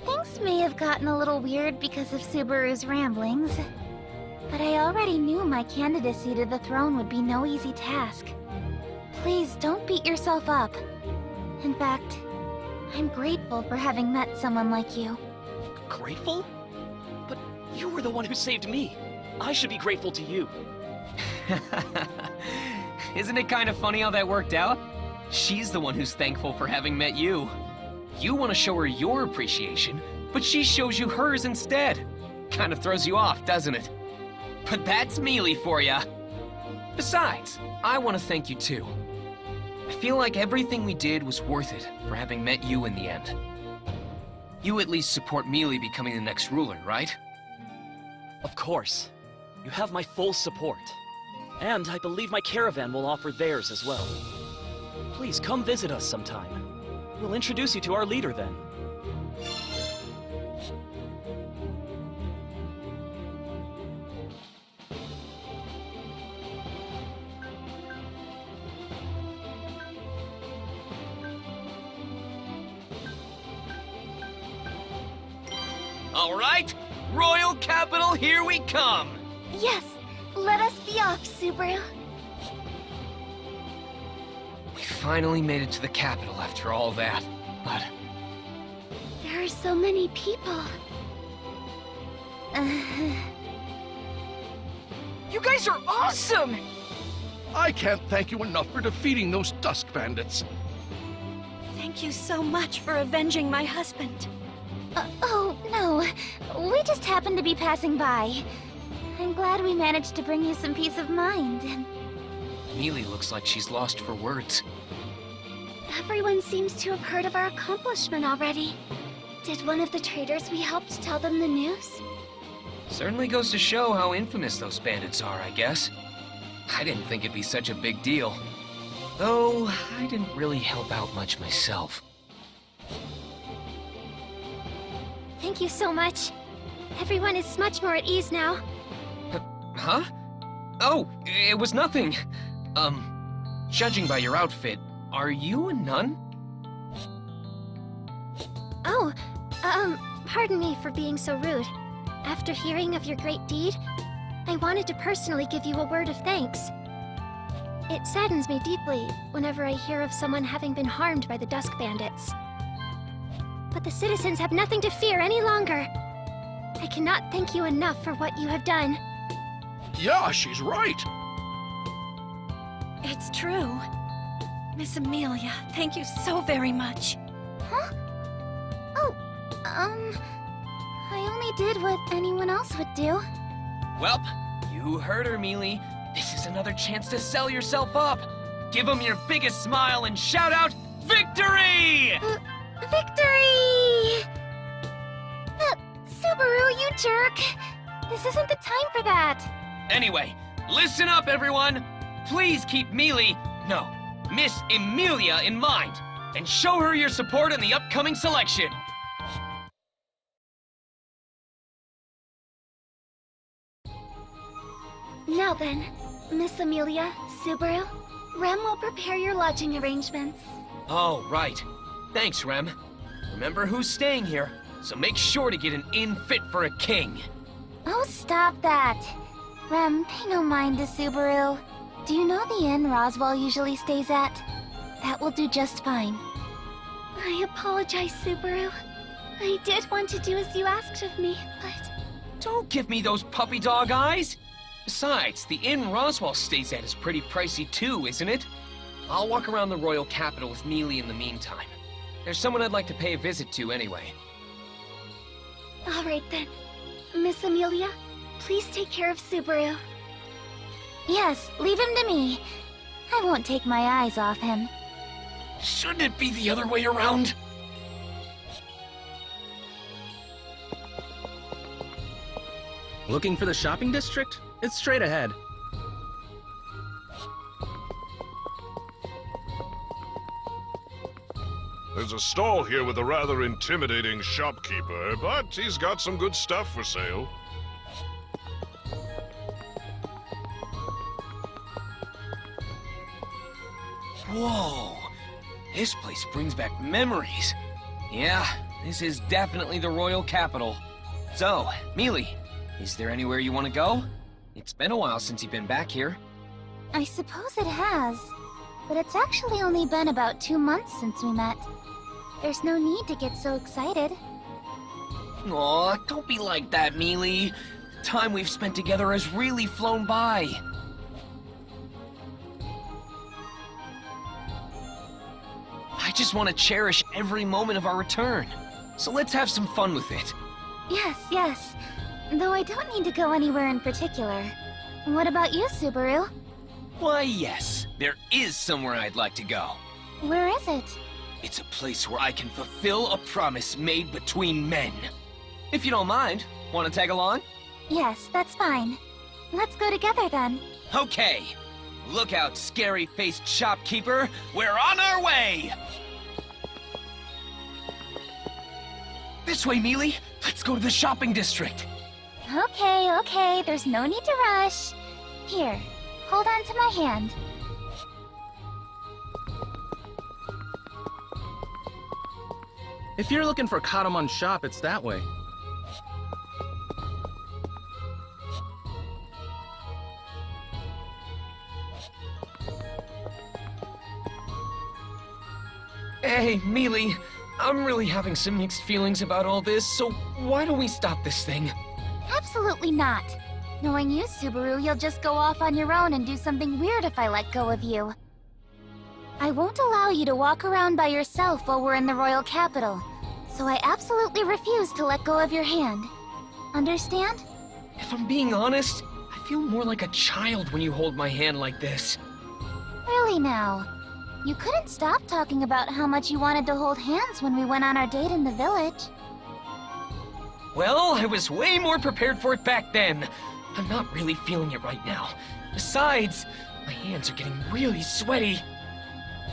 Things may have gotten a little weird because of Subaru's ramblings, but I already knew my candidacy to the throne would be no easy task. Please don't beat yourself up. In fact, I'm grateful for having met someone like you. Grateful? But you were the one who saved me. I should be grateful to you. Isn't it kind of funny how that worked out? She's the one who's thankful for having met you. You want to show her your appreciation, but she shows you hers instead. Kind of throws you off, doesn't it? But that's Mealy for ya. Besides, I want to thank you too. I feel like everything we did was worth it for having met you in the end. You at least support Mealy becoming the next ruler, right? Of course. You have my full support. And I believe my caravan will offer theirs as well. Please come visit us sometime. We'll introduce you to our leader then. All right, Royal Capital, here we come! Yes, let us be off, Subaru. We finally made it to the capital after all that, but... There are so many people. You guys are awesome! I can't thank you enough for defeating those Dusk Bandits. Thank you so much for avenging my husband. Oh, no. We just happened to be passing by. I'm glad we managed to bring you some peace of mind. Mealy looks like she's lost for words. Everyone seems to have heard of our accomplishment already. Did one of the traders we helped tell them the news? Certainly goes to show how infamous those bandits are, I guess. I didn't think it'd be such a big deal. Though, I didn't really help out much myself. Thank you so much. Everyone is much more at ease now. Huh? Oh, it was nothing. Judging by your outfit, are you a nun? Oh, pardon me for being so rude. After hearing of your great deed, I wanted to personally give you a word of thanks. It saddens me deeply whenever I hear of someone having been harmed by the Dusk Bandits. But the citizens have nothing to fear any longer. I cannot thank you enough for what you have done. Yeah, she's right. It's true. Miss Amelia, thank you so very much. Huh? Oh, I only did what anyone else would do. Welp, you heard her, Mealy. This is another chance to sell yourself up. Give them your biggest smile and shout out, Victory! Victory! Subaru, you jerk! This isn't the time for that! Anyway, listen up, everyone! Please keep Mealy, no, Miss Emilia in mind, and show her your support in the upcoming selection. Now then, Miss Amelia, Subaru, Rem will prepare your lodging arrangements. Oh, right. Thanks, Rem. Remember who's staying here, so make sure to get an inn fit for a king. Oh, stop that. Rem, pay no mind to Subaru. Do you know the inn Roswell usually stays at? That will do just fine. I apologize, Subaru. I did want to do as you asked of me, but... Don't give me those puppy dog eyes! Besides, the inn Roswell stays at is pretty pricey too, isn't it? I'll walk around the royal capital with Mealy in the meantime. There's someone I'd like to pay a visit to anyway. All right then. Miss Amelia, please take care of Subaru. Yes, leave him to me. I won't take my eyes off him. Shouldn't it be the other way around? Looking for the shopping district? It's straight ahead. There's a stall here with a rather intimidating shopkeeper, but he's got some good stuff for sale. Whoa, this place brings back memories. Yeah, this is definitely the royal capital. So, Mealy, is there anywhere you want to go? It's been a while since you've been back here. I suppose it has. But it's actually only been about 2 months since we met. There's no need to get so excited. Aw, don't be like that, Mealy. The time we've spent together has really flown by. I just want to cherish every moment of our return. So let's have some fun with it. Yes, yes. Though I don't need to go anywhere in particular. What about you, Subaru? Why, yes, there is somewhere I'd like to go. Where is it? It's a place where I can fulfill a promise made between men. If you don't mind, want to tag along? Yes, that's fine. Let's go together then. Okay. Look out, scary-faced shopkeeper. We're on our way! This way, Mealy. Let's go to the shopping district. Okay, okay, there's no need to rush. Here, hold on to my hand. If you're looking for Katamon's shop, it's that way. Hey, Mealy. I'm really having some mixed feelings about all this, so why don't we stop this thing? Absolutely not. Knowing you, Subaru, you'll just go off on your own and do something weird if I let go of you. I won't allow you to walk around by yourself while we're in the royal capital, so I absolutely refuse to let go of your hand. Understand? If I'm being honest, I feel more like a child when you hold my hand like this. Really now? You couldn't stop talking about how much you wanted to hold hands when we went on our date in the village. Well, I was way more prepared for it back then. I'm not really feeling it right now. Besides, my hands are getting really sweaty.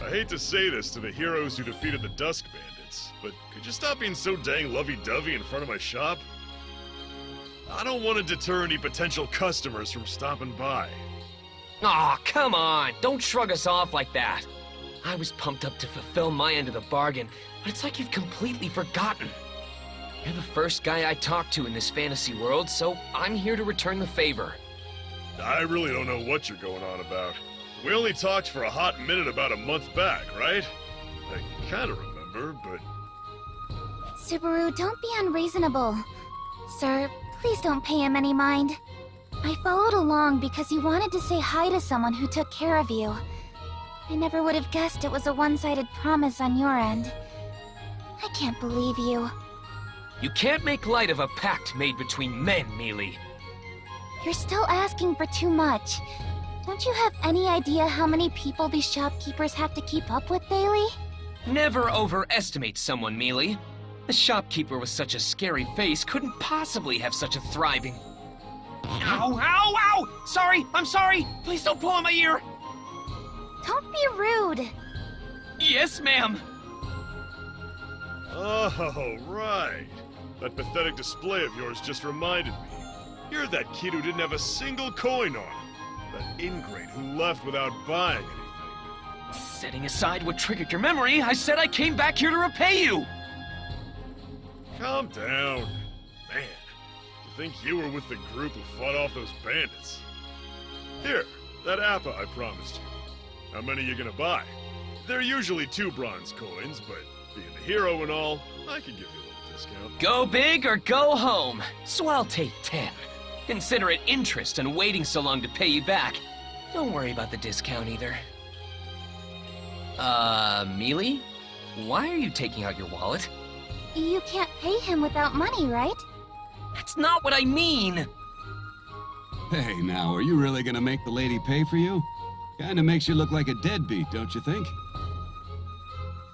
I hate to say this to the heroes who defeated the Dusk Bandits, but could you stop being so dang lovey-dovey in front of my shop? I don't want to deter any potential customers from stopping by. Aw, come on. Don't shrug us off like that. I was pumped up to fulfill my end of the bargain, but it's like you've completely forgotten. You're the first guy I talked to in this fantasy world, so I'm here to return the favor. I really don't know what you're going on about. We only talked for a hot minute about a month back, right? I kinda remember, but... Subaru, don't be unreasonable. Sir, please don't pay him any mind. I followed along because you wanted to say hi to someone who took care of you. I never would have guessed it was a one-sided promise on your end. I can't believe you. You can't make light of a pact made between men, Mealy. You're still asking for too much. Don't you have any idea how many people these shopkeepers have to keep up with daily? Never overestimate someone, Mealy. The shopkeeper with such a scary face couldn't possibly have such a thriving... Ow, ow, ow! Sorry, I'm sorry! Please don't pull on my ear! Don't be rude! Yes, ma'am! Oh, right. That pathetic display of yours just reminded me. You're that kid who didn't have a single coin on him. That ingrate who left without buying anything. Setting aside what triggered your memory, I said I came back here to repay you! Calm down. Man, to think you were with the group who fought off those bandits. Here, that appa I promised you. How many you gonna buy? They're usually 2 bronze coins, but being a hero and all, I can give you a little discount. Go big or go home, so I'll take 10. Consider it interest in waiting so long to pay you back. Don't worry about the discount either. Mealy? Why are you taking out your wallet? You can't pay him without money, right? That's not what I mean! Hey, now, are you really gonna make the lady pay for you? Kinda makes you look like a deadbeat, don't you think?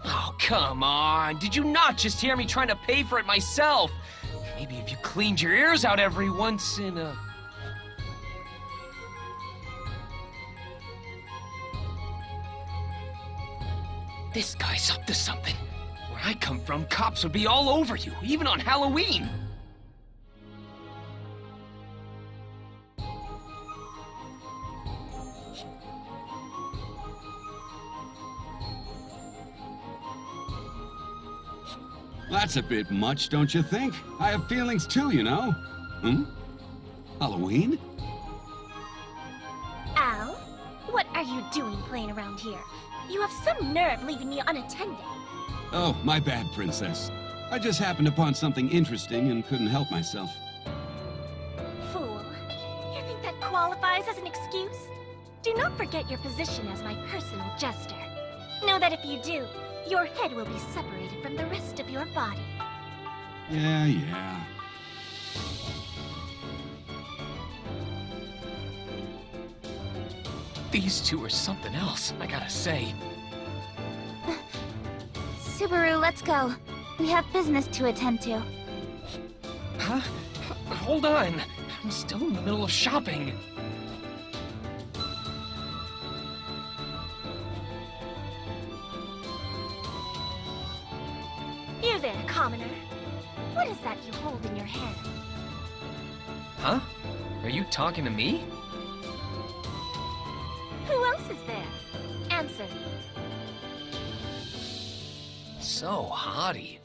Oh, come on. Did you not just hear me trying to pay for it myself? Maybe if you cleaned your ears out every once in a... This guy's up to something. Where I come from, cops would be all over you, even on Halloween. That's a bit much, don't you think? I have feelings too, you know. Halloween? Al, what are you doing playing around here? You have some nerve leaving me unattended. Oh, my bad, Princess. I just happened upon something interesting and couldn't help myself. Fool. You think that qualifies as an excuse? Do not forget your position as my personal jester. Know that if you do, your head will be separated from the rest of your body. Yeah. These two are something else, I gotta say. Subaru, let's go. We have business to attend to. Huh? Hold on. I'm still in the middle of shopping. You there, commoner. What is that you hold in your hand? Huh? Are you talking to me? Who else is there? Answer. So haughty.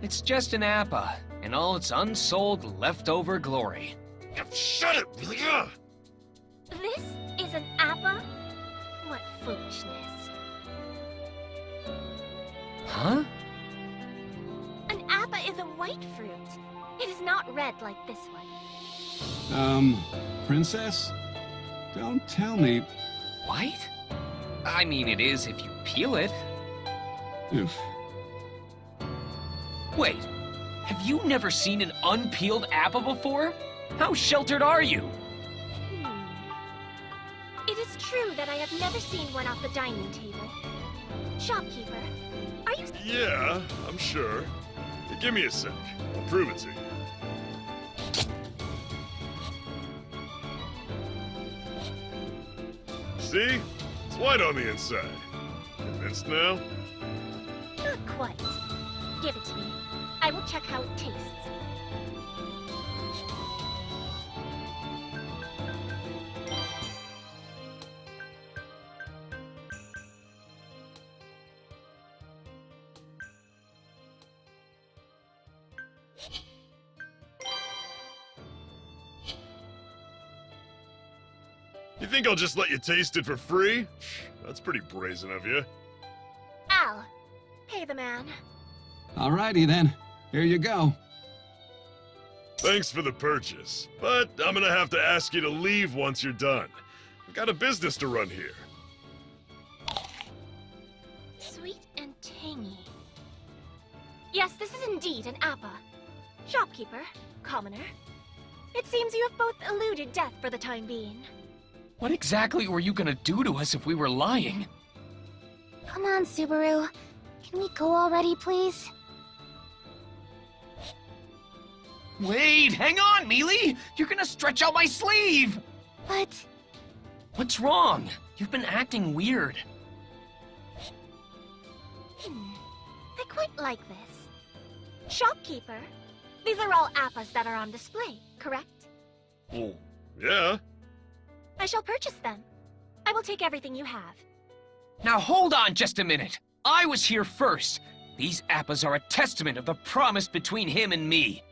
It's just an APA, and all its unsold leftover glory. Shut it! This is an APA? What foolishness. Huh? An APA is a white fruit. It is not red like this one. Princess? Don't tell me. White? I mean, it is if you peel it. Oof. Wait, have you never seen an unpeeled apple before? How sheltered are you? It is true that I have never seen one off the dining table. Shopkeeper, are you... Yeah, I'm sure. Give me a sec. I'll prove it to you. See? It's white on the inside. Convinced now? Not quite. Give it to me. I will check how it tastes. You think I'll just let you taste it for free? That's pretty brazen of you. Al, pay the man. Alrighty then. Here you go. Thanks for the purchase, but I'm gonna have to ask you to leave once you're done. I've got a business to run here. Sweet and tangy. Yes, this is indeed an APA. Shopkeeper, commoner. It seems you have both eluded death for the time being. What exactly were you gonna do to us if we were lying? Come on, Subaru. Can we go already, please? Wait, hang on, Mealy! You're gonna stretch out my sleeve! But... What's wrong? You've been acting weird. I quite like this. Shopkeeper, these are all APAs that are on display, correct? Oh, yeah. I shall purchase them. I will take everything you have. Now hold on just a minute. I was here first. These APAs are a testament of the promise between him and me.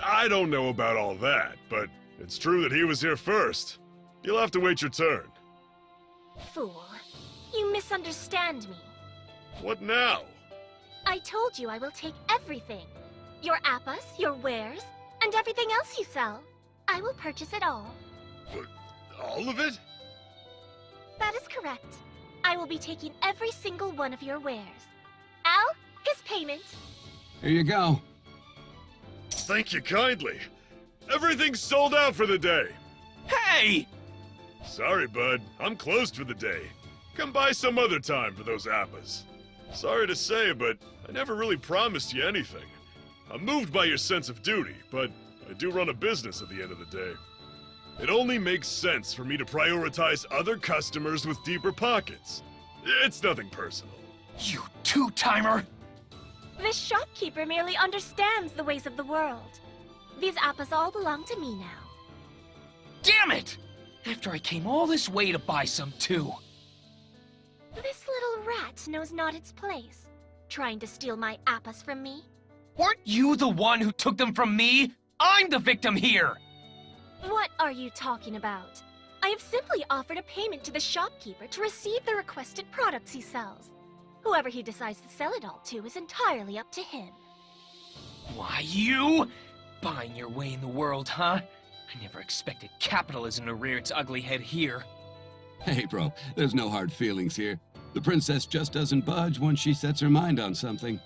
I don't know about all that, but it's true that he was here first. You'll have to wait your turn. Fool. You misunderstand me. What now? I told you I will take everything. Your APAs, your wares, and everything else you sell. I will purchase it all. But all of it? That is correct. I will be taking every single one of your wares. Al, his payment. Here you go. Thank you kindly. Everything's sold out for the day. Hey! Sorry, bud. I'm closed for the day. Come by some other time for those appas. Sorry to say, but I never really promised you anything. I'm moved by your sense of duty, but I do run a business at the end of the day. It only makes sense for me to prioritize other customers with deeper pockets. It's nothing personal. You two-timer! This shopkeeper merely understands the ways of the world. These appas all belong to me now. Damn it! After I came all this way to buy some too. This little rat knows not its place, trying to steal my appas from me. Weren't you the one who took them from me? I'm the victim here! What are you talking about? I have simply offered a payment to the shopkeeper to receive the requested products he sells. Whoever he decides to sell it all to is entirely up to him. Why, you? Buying your way in the world, huh? I never expected capitalism to rear its ugly head here. Hey, bro, there's no hard feelings here. The princess just doesn't budge once she sets her mind on something.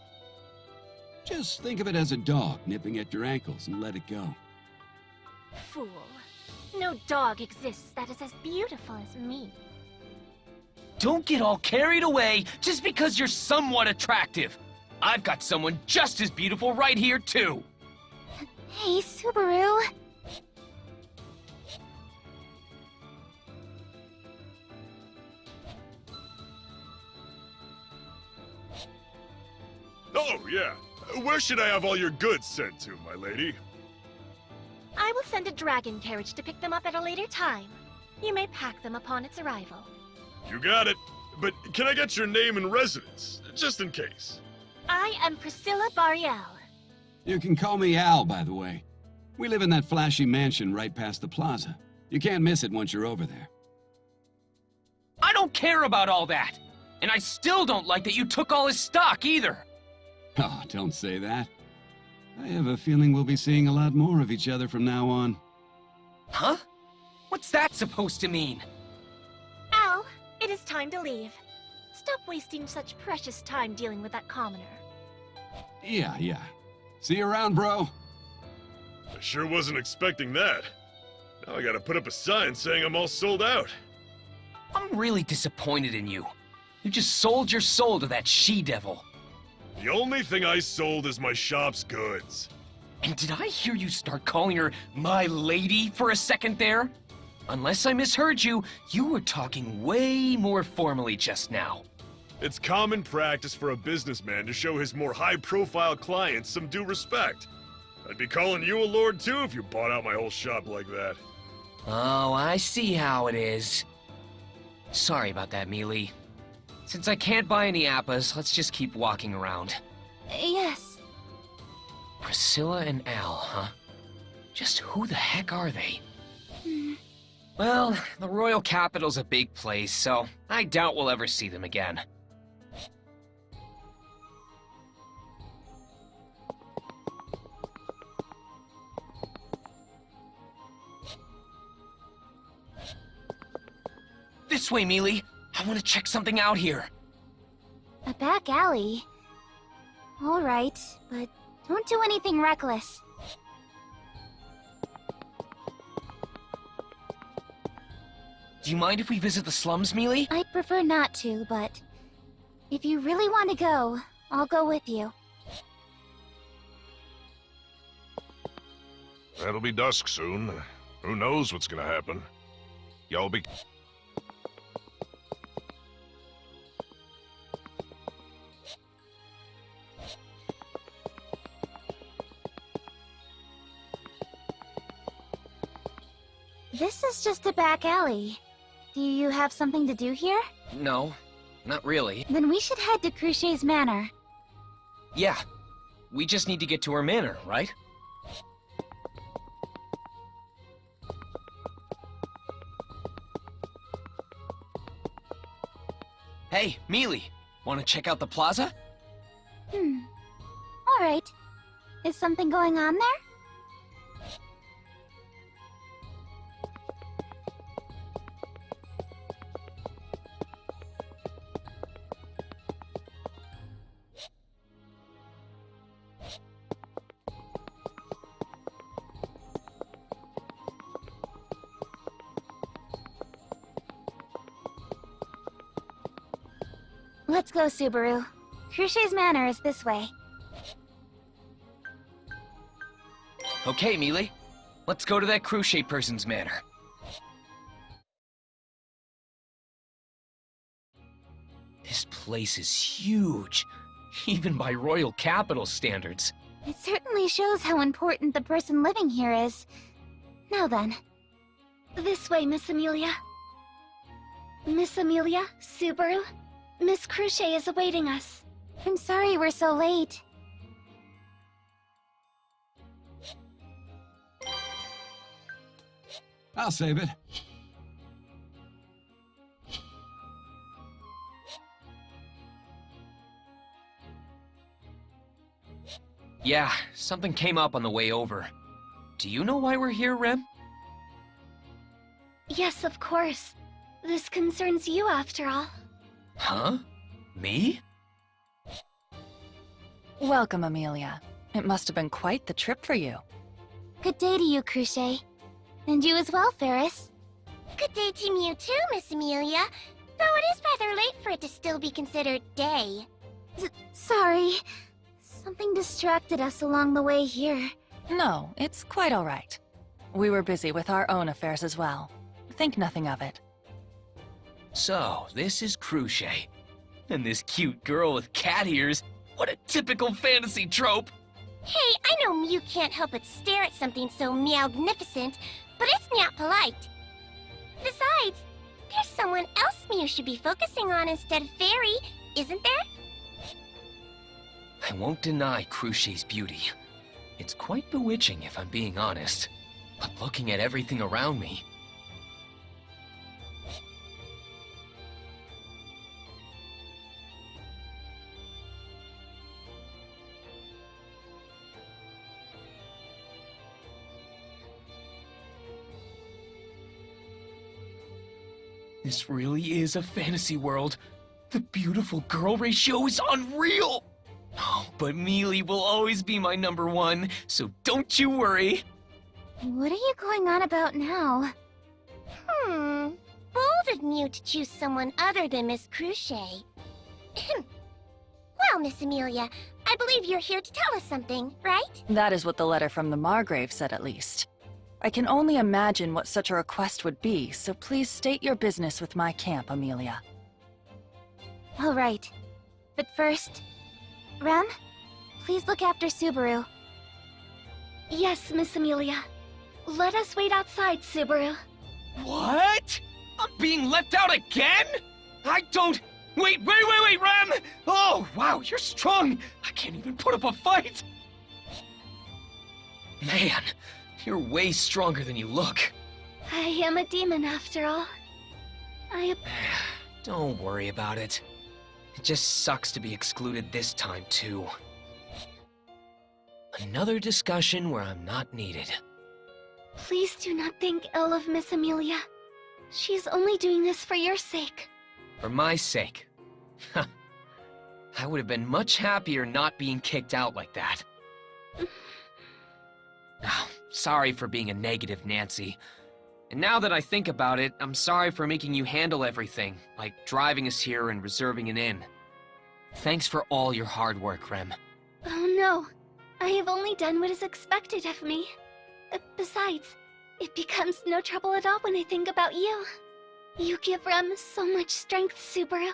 Just think of it as a dog nipping at your ankles and let it go. Fool. No dog exists that is as beautiful as me. Don't get all carried away just because you're somewhat attractive. I've got someone just as beautiful right here, too. Hey, Subaru. Oh, yeah. Where should I have all your goods sent to, my lady? I will send a dragon carriage to pick them up at a later time. You may pack them upon its arrival. You got it. But can I get your name and residence, just in case? I am Priscilla Bariel. You can call me Al, by the way. We live in that flashy mansion right past the plaza. You can't miss it once you're over there. I don't care about all that. And I still don't like that you took all his stock, either. Oh, don't say that. I have a feeling we'll be seeing a lot more of each other from now on. Huh? What's that supposed to mean? Al, it is time to leave. Stop wasting such precious time dealing with that commoner. Yeah. See you around, bro. I sure wasn't expecting that. Now I gotta put up a sign saying I'm all sold out. I'm really disappointed in you. You just sold your soul to that she-devil. The only thing I sold is my shop's goods. And did I hear you start calling her my lady for a second there? Unless I misheard you, you were talking way more formally just now. It's common practice for a businessman to show his more high-profile clients some due respect. I'd be calling you a lord too if you bought out my whole shop like that. Oh, I see how it is. Sorry about that, Mealy. Since I can't buy any appas, let's just keep walking around. Yes. Priscilla and Al, huh? Just who the heck are they? Well, the royal capital's a big place, so I doubt we'll ever see them again. This way, Mealy. I want to check something out here. A back alley. All right, but don't do anything reckless. Do you mind if we visit the slums, Mealy? I'd prefer not to, but if you really want to go, I'll go with you. It'll be dusk soon. Who knows what's gonna happen? Y'all be... This is just a back alley. Do you have something to do here? No, not really. Then we should head to Cruchet's Manor. Yeah, we just need to get to her manor, right? Hey, Mealy, want to check out the plaza? All right. Is something going on there? Let's go, Subaru. Cruchet's Manor is this way. Okay, Mealy. Let's go to that Cruchet person's manor. This place is huge, even by royal capital standards. It certainly shows how important the person living here is. Now then. This way, Miss Amelia. Miss Amelia, Subaru, Miss Cruchet is awaiting us. I'm sorry we're so late. I'll save it. Yeah, something came up on the way over. Do you know why we're here, Rem? Yes, of course. This concerns you after all. Huh? Me? Welcome, Amelia. It must have been quite the trip for you. Good day to you, Cruchet. And you as well, Ferris. Good day to you too, Miss Amelia. Though it is rather late for it to still be considered day. Sorry. Something distracted us along the way here. No, it's quite all right. We were busy with our own affairs as well. Think nothing of it. So, this is Cruchet. And this cute girl with cat ears. What a typical fantasy trope! Hey, I know Mew can't help but stare at something so magnificent, but it's not polite. Besides, there's someone else Mew should be focusing on instead of Fairy, isn't there? I won't deny Cruchet's beauty. It's quite bewitching if I'm being honest. But looking at everything around me... This really is a fantasy world. The beautiful girl ratio is unreal! Oh, but Mealy will always be my number one, so don't you worry. What are you going on about now? Bold of Mew to choose someone other than Miss Cruchet. Well, Miss Amelia, I believe you're here to tell us something, right? That is what the letter from the Margrave said, at least. I can only imagine what such a request would be, so please state your business with my camp, Amelia. All right. But first... Rem, please look after Subaru. Yes, Miss Amelia. Let us wait outside, Subaru. What? I'm being left out again? I don't... Wait, Rem! Oh, wow, you're strong. I can't even put up a fight. Man, you're way stronger than you look. I am a demon after all. Don't worry about it. It just sucks to be excluded this time, too. Another discussion where I'm not needed. Please do not think ill of Miss Amelia. She's only doing this for your sake. For my sake. I would have been much happier not being kicked out like that. Oh, sorry for being a negative, Nancy. And now that I think about it, I'm sorry for making you handle everything, like driving us here and reserving an inn. Thanks for all your hard work, Rem. Oh no, I have only done what is expected of me. Besides, it becomes no trouble at all when I think about you. You give Rem so much strength, Subaru.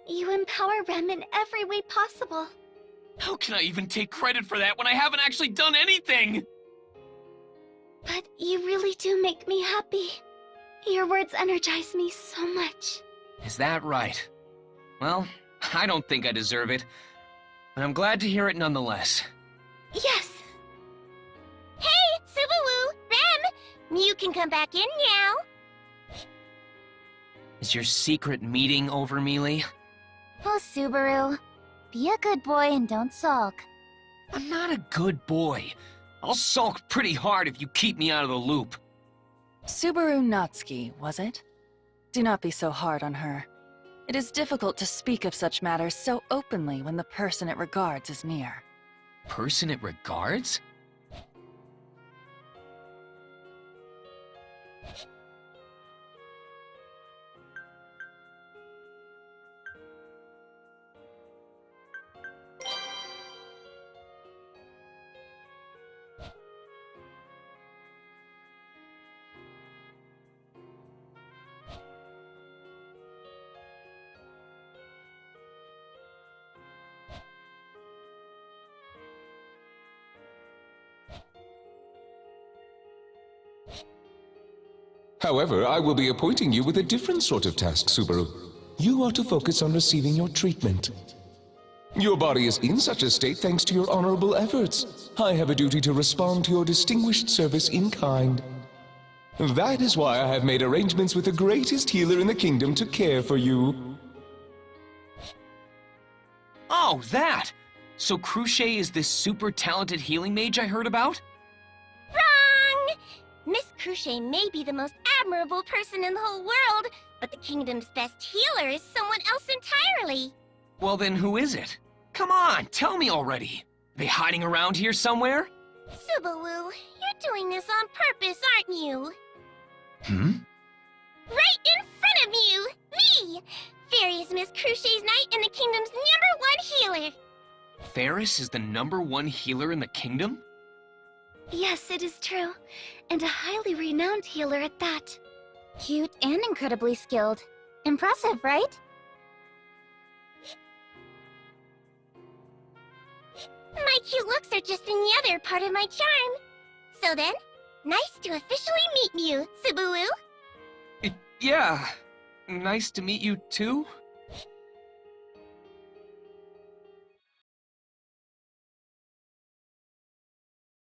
You empower Rem in every way possible. How can I even take credit for that when I haven't actually done anything? But you really do make me happy. Your words energize me so much. Is that right? Well, I don't think I deserve it, but I'm glad to hear it nonetheless. Yes! Hey, Subaru! Rem! You can come back in now! Is your secret meeting over, Mealy? Oh, Subaru. Be a good boy and don't sulk. I'm not a good boy. I'll sulk pretty hard if you keep me out of the loop. Subaru Natsuki, was it? Do not be so hard on her. It is difficult to speak of such matters so openly when the person it regards is near. Person it regards? However, I will be appointing you with a different sort of task, Subaru. You are to focus on receiving your treatment. Your body is in such a state thanks to your honorable efforts. I have a duty to respond to your distinguished service in kind. That is why I have made arrangements with the greatest healer in the kingdom to care for you. Oh, that! So Cruchet is this super talented healing mage I heard about? Wrong! Miss Cruchet may be the most admirable person in the whole world, but the kingdom's best healer is someone else entirely. Well then, who is it? Come on, tell me already. They hiding around here somewhere? Subaru, you're doing this on purpose, aren't you? Right in front of you! Me! Fairy is Miss Cruchet's knight and the kingdom's #1 healer. Ferris is the #1 healer in the kingdom? Yes, it is true. And a highly renowned healer at that. Cute and incredibly skilled. Impressive, right? My cute looks are just another part of my charm. So then, nice to officially meet you, Subaru. Yeah. Nice to meet you too?